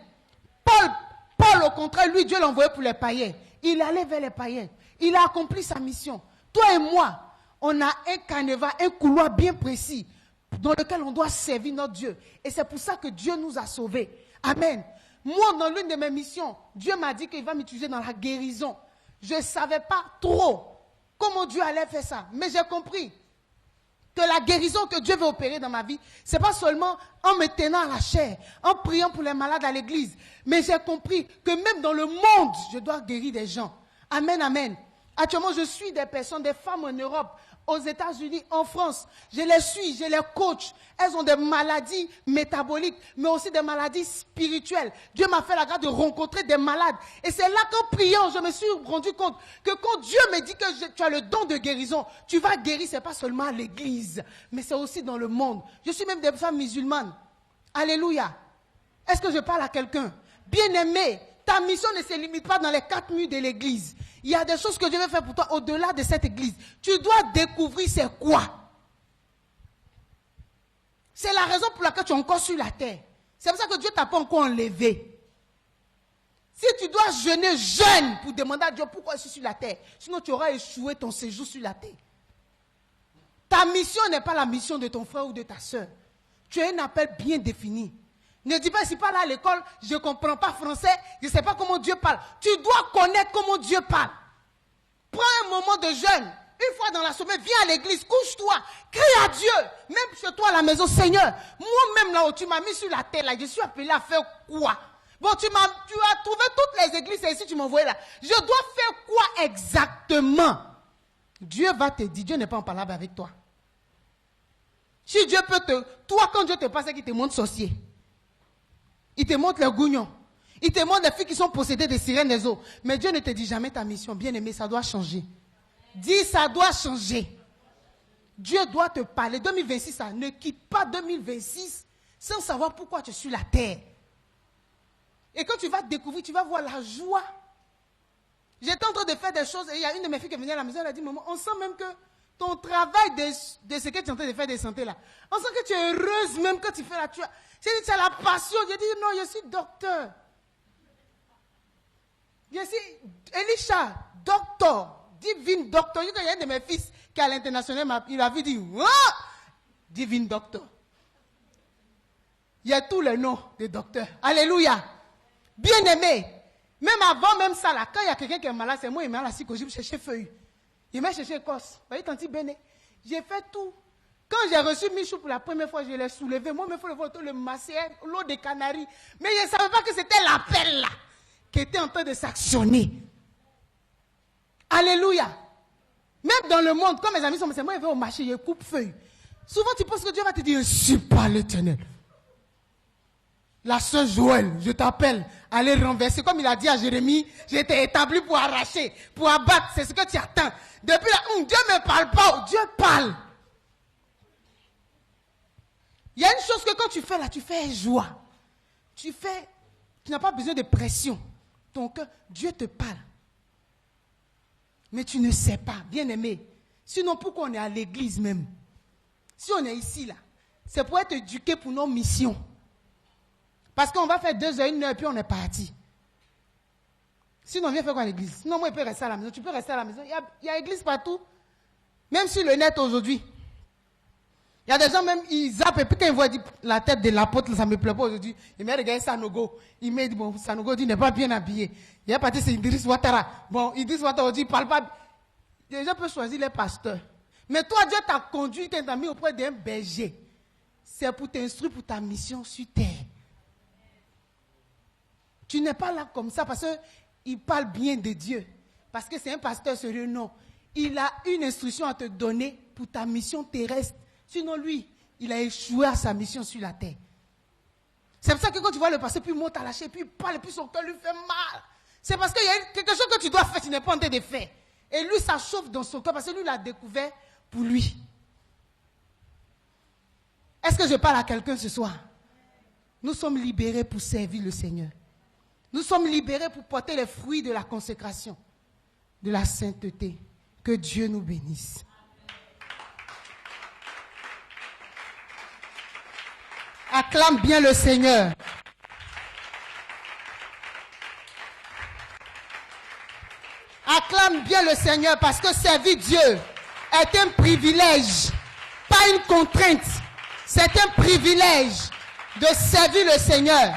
Paul, au contraire, lui, Dieu l'a envoyé pour les païens. Il est allé vers les païens. Il a accompli sa mission. Toi et moi, on a un canevas, un couloir bien précis dans lequel on doit servir notre Dieu. Et c'est pour ça que Dieu nous a sauvés. Amen. Moi, dans l'une de mes missions, Dieu m'a dit qu'il va m'utiliser dans la guérison. Je ne savais pas trop comment Dieu allait faire ça. Mais j'ai compris que la guérison que Dieu veut opérer dans ma vie, ce n'est pas seulement en me tenant à la chair, en priant pour les malades à l'église. Mais j'ai compris que même dans le monde, je dois guérir des gens. Amen, amen. Actuellement, je suis des personnes, des femmes en Europe, aux États-Unis, en France. Je les suis, je les coach. Elles ont des maladies métaboliques, mais aussi des maladies spirituelles. Dieu m'a fait la grâce de rencontrer des malades. Et c'est là qu'en priant, je me suis rendu compte que quand Dieu me dit que tu as le don de guérison, tu vas guérir, ce n'est pas seulement à l'église, mais c'est aussi dans le monde. Je suis même des femmes musulmanes. Alléluia. Est-ce que je parle à quelqu'un? Bien-aimé, ta mission ne se limite pas dans les 4 murs de l'église. Il y a des choses que Dieu veut faire pour toi au-delà de cette église. Tu dois découvrir c'est quoi. C'est la raison pour laquelle tu es encore sur la terre. C'est pour ça que Dieu t'a pas encore enlevé. Si tu dois jeûner, jeûne pour demander à Dieu pourquoi je suis sur la terre. Sinon, tu auras échoué ton séjour sur la terre. Ta mission n'est pas la mission de ton frère ou de ta soeur. Tu as un appel bien défini. Ne dis pas, si pas là à l'école, je ne comprends pas français, je ne sais pas comment Dieu parle. Tu dois connaître comment Dieu parle. Prends un moment de jeûne. Une fois dans la semaine, viens à l'église, couche-toi, crie à Dieu. Même chez toi à la maison, Seigneur, moi-même là où tu m'as mis sur la terre, là, je suis appelé à faire quoi? Bon, tu as trouvé toutes les églises ici, tu m'as envoyé là. Je dois faire quoi exactement? Dieu va te dire, Dieu n'est pas en parole avec toi. Si Dieu peut toi quand Dieu te passe, qu'il te montre sorcier. Il te montre les gougnons. Il te montre les filles qui sont possédées des sirènes des eaux. Mais Dieu ne te dit jamais ta mission. Bien aimé, ça doit changer. Dis, ça doit changer. Dieu doit te parler. 2026, ça ne quitte pas 2026 sans savoir pourquoi tu es sur la terre. Et quand tu vas découvrir, tu vas voir la joie. J'étais en train de faire des choses et il y a une de mes filles qui est venue à la maison, elle a dit, maman, on sent même que ton travail de ce que tu es en train de faire de santé là, on sent que tu es heureuse même quand tu fais là. J'ai dit, tu as la passion. J'ai dit, non, je suis docteur. Je suis Elisha, docteur. Divine doctor. Il y a un de mes fils qui est à l'international, il avait dit, oh! Divine doctor. Il y a tous les noms des docteurs. Alléluia. Bien aimé. Même avant, même ça, là, quand il y a quelqu'un qui est malade, c'est moi, il m'a la psycho, je vais chercher feuille. Il m'a cherché Écosse. Vous voyez, tanti Béné. J'ai fait tout. Quand j'ai reçu Michou pour la première fois, je l'ai soulevé. Moi, il faut le masser, l'eau des Canaries. Mais je ne savais pas que c'était l'appel là, qui était en train de s'actionner. Alléluia. Même dans le monde, quand mes amis sont, moi, je vais au marché, je coupe feuille. Souvent, tu penses que Dieu va te dire, je ne suis pas l'Éternel. La sœur Joël, je t'appelle, allez renverser. Comme il a dit à Jérémie, j'ai été établi pour arracher, pour abattre. C'est ce que tu attends. Depuis là, Dieu ne me parle pas. Dieu parle. Il y a une chose que quand tu fais là, tu fais joie. Tu n'as pas besoin de pression. Ton cœur, Dieu te parle. Mais tu ne sais pas, bien aimé. Sinon, pourquoi on est à l'église même? Si on est ici là, c'est pour être éduqué pour nos missions. Parce qu'on va faire 2 heures, 1 heure, puis on est parti. Sinon, on vient faire quoi à l'église? Sinon, moi, il peut rester à la maison. Tu peux rester à la maison. Il y a église partout. Même sur le net aujourd'hui. Il y a des gens même, ils zappent. Et puis quand ils voient la tête de l'apôtre, ça ne me plaît pas aujourd'hui. Il m'a regardé Sanogo. Il m'a dit, bon, Sanogo dit, n'est pas bien habillé. Il est parti, c'est Idriss Ouattara. Bon, Idriss Ouattara aujourd'hui, il ne parle pas. Les gens peuvent choisir les pasteurs. Mais toi, Dieu t'a conduit, t'a mis auprès d'un berger. C'est pour t'instruire pour ta mission sur terre. Tu n'es pas là comme ça parce qu'il parle bien de Dieu. Parce que c'est un pasteur sérieux, non. Il a une instruction à te donner pour ta mission terrestre. Sinon, lui, il a échoué à sa mission sur la terre. C'est pour ça que quand tu vois le pasteur, puis il monte à lâcher, puis il parle, puis son cœur lui fait mal. C'est parce qu'il y a quelque chose que tu dois faire, tu n'es pas en train de faire. Et lui, ça chauffe dans son cœur parce que lui, il l'a découvert pour lui. Est-ce que je parle à quelqu'un ce soir? Nous sommes libérés pour servir le Seigneur. Nous sommes libérés pour porter les fruits de la consécration, de la sainteté. Que Dieu nous bénisse. Acclame bien le Seigneur. Acclame bien le Seigneur parce que servir Dieu est un privilège, pas une contrainte. C'est un privilège de servir le Seigneur.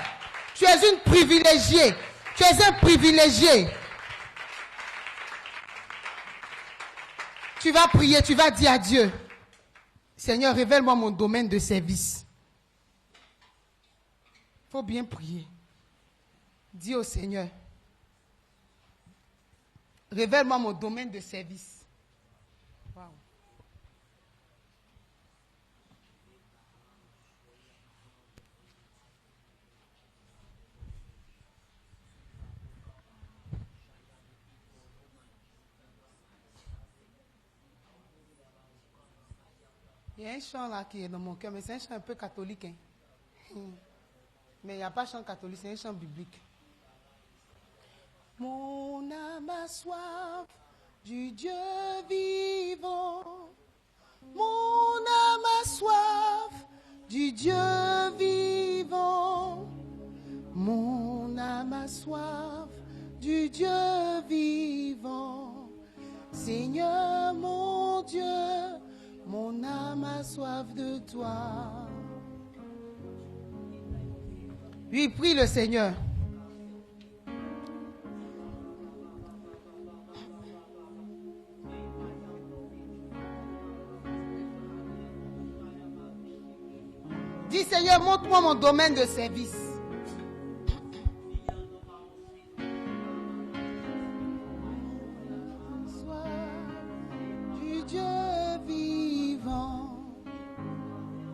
Tu es une privilégiée. Tu es un privilégié. Tu vas prier, tu vas dire à Dieu, Seigneur, révèle-moi mon domaine de service. Il faut bien prier. Dis au Seigneur, révèle-moi mon domaine de service. Wow. Il y a un chant là qui est dans mon cœur, mais c'est un chant un peu catholique. Hein. Mais il n'y a pas chant catholique, c'est un chant biblique. Mon âme a soif du Dieu vivant. Mon âme a soif du Dieu vivant. Mon âme a soif du Dieu vivant. Seigneur mon Dieu, mon âme a soif de toi. Oui, prie le Seigneur. Dis Seigneur, montre-moi mon domaine de service. Du Dieu vivant,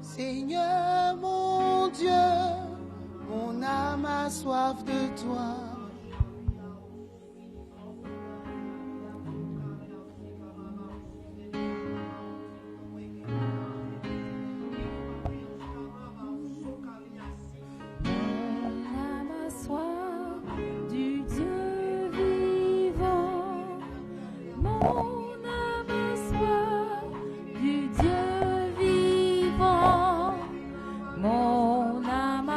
Seigneur mon Dieu, mon âme a soif de toi. Seigneur mon Dieu, mon âme a soif de toi. Mon âme a soif du Dieu vivant. Mon âme a soif du Dieu vivant. Mon âme a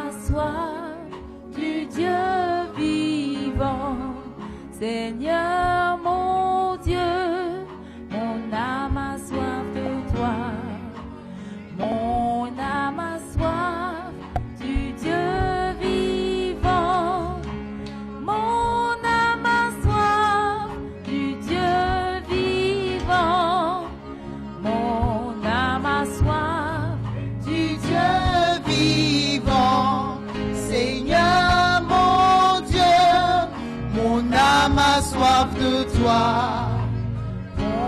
soif du Dieu vivant. Seigneur mon Dieu, mon âme a soif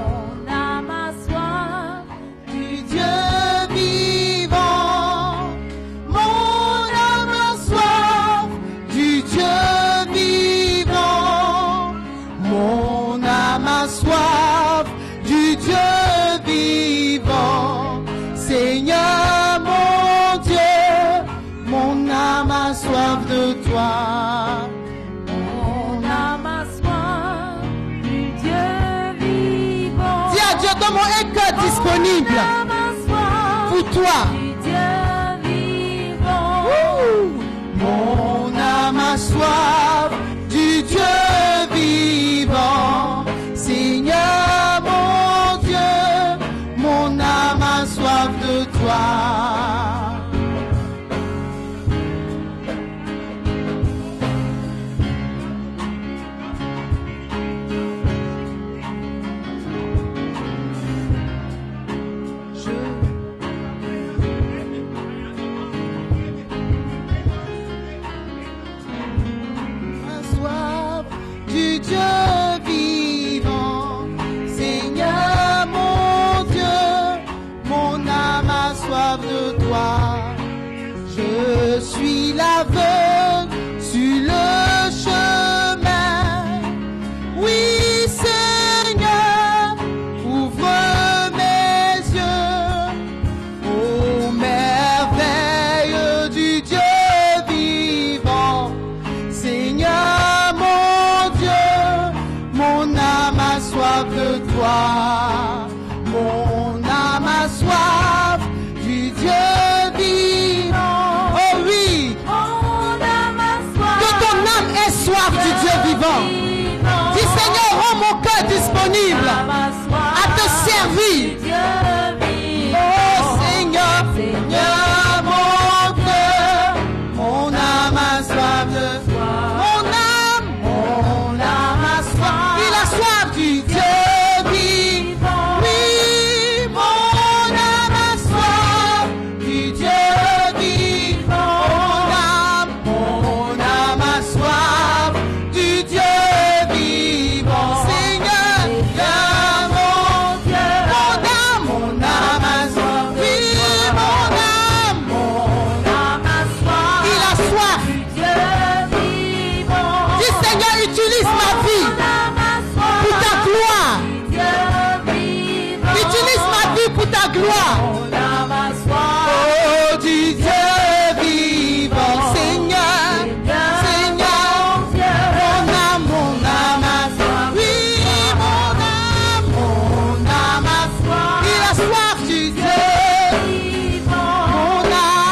de toi. Mon âme a soif Du Dieu vivant. Mon âme a soif du Dieu vivant. Mon âme a soif du Dieu vivant. Seigneur mon Dieu, mon âme a soif de toi. Mon âme a soif du Dieu vivant. Dis à Dieu, donne-moi un cœur disponible Mon âme a soif pour toi. du Dieu vivant. Mon âme a soif du Dieu vivant. Seigneur mon Dieu, mon âme a soif de toi. Soif du Dieu vivant. Seigneur mon Dieu, mon âme a soif de toi. Je suis l'aveugle sur le chemin. Oui Seigneur, ouvre mes yeux aux merveilles du Dieu vivant. Seigneur mon Dieu, mon âme a soif de toi. Mon âme a soif du Dieu vivant. Oh oui, Mon âme a soif que ton âme ait soif du Dieu vivant. vivant. Dis Seigneur, rends mon cœur disponible Mon âme a soif à te servir. du Dieu vivant. Oh Seigneur, Seigneur mon cœur, mon âme a soif de toi. Mon âme a soif. Il a soif du Dieu vivant. Oui, mon âme a soif du Dieu vivant. Mon âme a soif du Dieu vivant. Seigneur, Seigneur mon Dieu, mon âme a soif. Oui, mon âme a soif. Il a soif. Du Dieu vivant. Dis Seigneur, utilise ma vie Mon âme a soif pour ta gloire. du Dieu vivant. Utilise ma vie pour ta gloire. Mon âme a soif Oh, du Dieu vivant. Seigneur, Seigneur, mon âme a soif. Oui, mon âme a soif. Il a soif du Dieu. vivant. Mon âme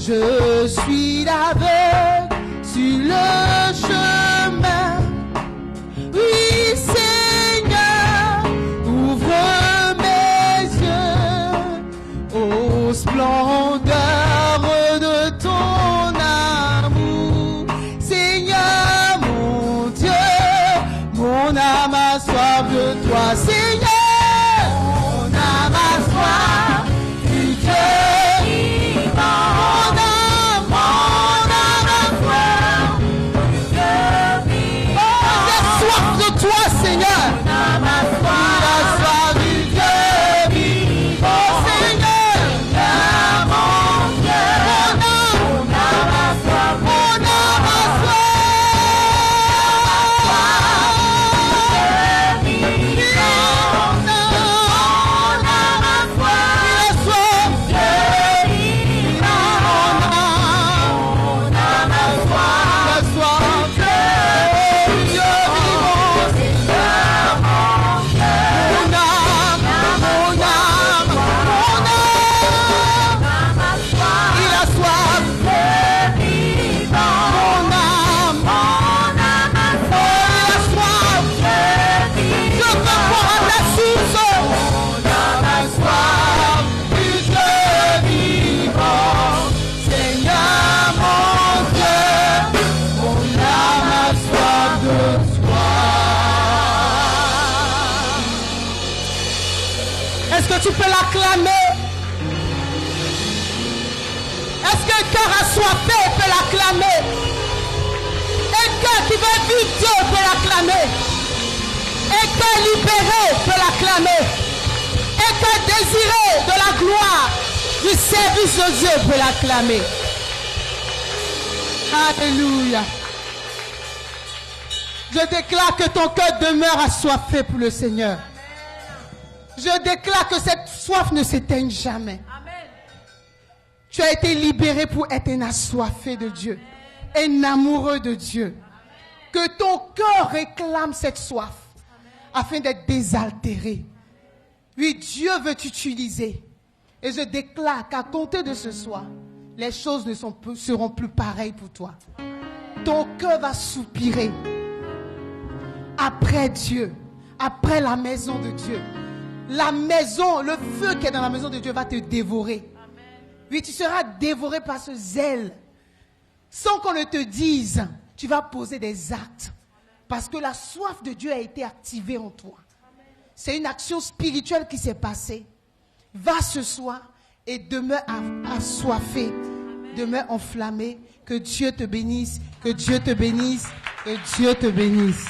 Je suis l'aveugle sur le chemin. Oui, Seigneur, ouvre mes yeux aux splendeurs de ton amour. Seigneur, mon Dieu, mon âme a soif de toi. Seigneur, mon âme a soif du Dieu vivant. Mon âme a soif du Dieu vivant. J'ai soif de toi, Seigneur. Mon âme a soif du Dieu vivant. Oh, Seigneur, mon Dieu, mon âme a soif, mon âme a soif. Est-ce que tu peux l'acclamer? Est-ce qu'un cœur assoiffé peut l'acclamer? Un cœur qui veut vivre Dieu peut l'acclamer. Un cœur libéré peut l'acclamer. Un cœur désiré de la gloire, du service de Dieu peut l'acclamer. Alléluia. Je déclare que ton cœur demeure assoiffé pour le Seigneur. Je déclare que cette soif ne s'éteigne jamais. Amen. Tu as été libéré pour être un assoiffé de Dieu, un amoureux de Dieu. Que ton cœur réclame cette soif afin d'être désaltéré. Oui, Dieu veut t'utiliser. Et je déclare qu'à compter de ce soir, les choses ne seront plus pareilles pour toi. Ton cœur va soupirer après Dieu, après la maison de Dieu. La maison, le feu qui est dans la maison de Dieu va te dévorer. Oui, tu seras dévoré par ce zèle. Sans qu'on ne te dise, tu vas poser des actes. Parce que la soif de Dieu a été activée en toi. C'est une action spirituelle qui s'est passée. Va ce soir et demeure assoiffé, demeure enflammé. Que Dieu te bénisse, que Dieu te bénisse, que Dieu te bénisse.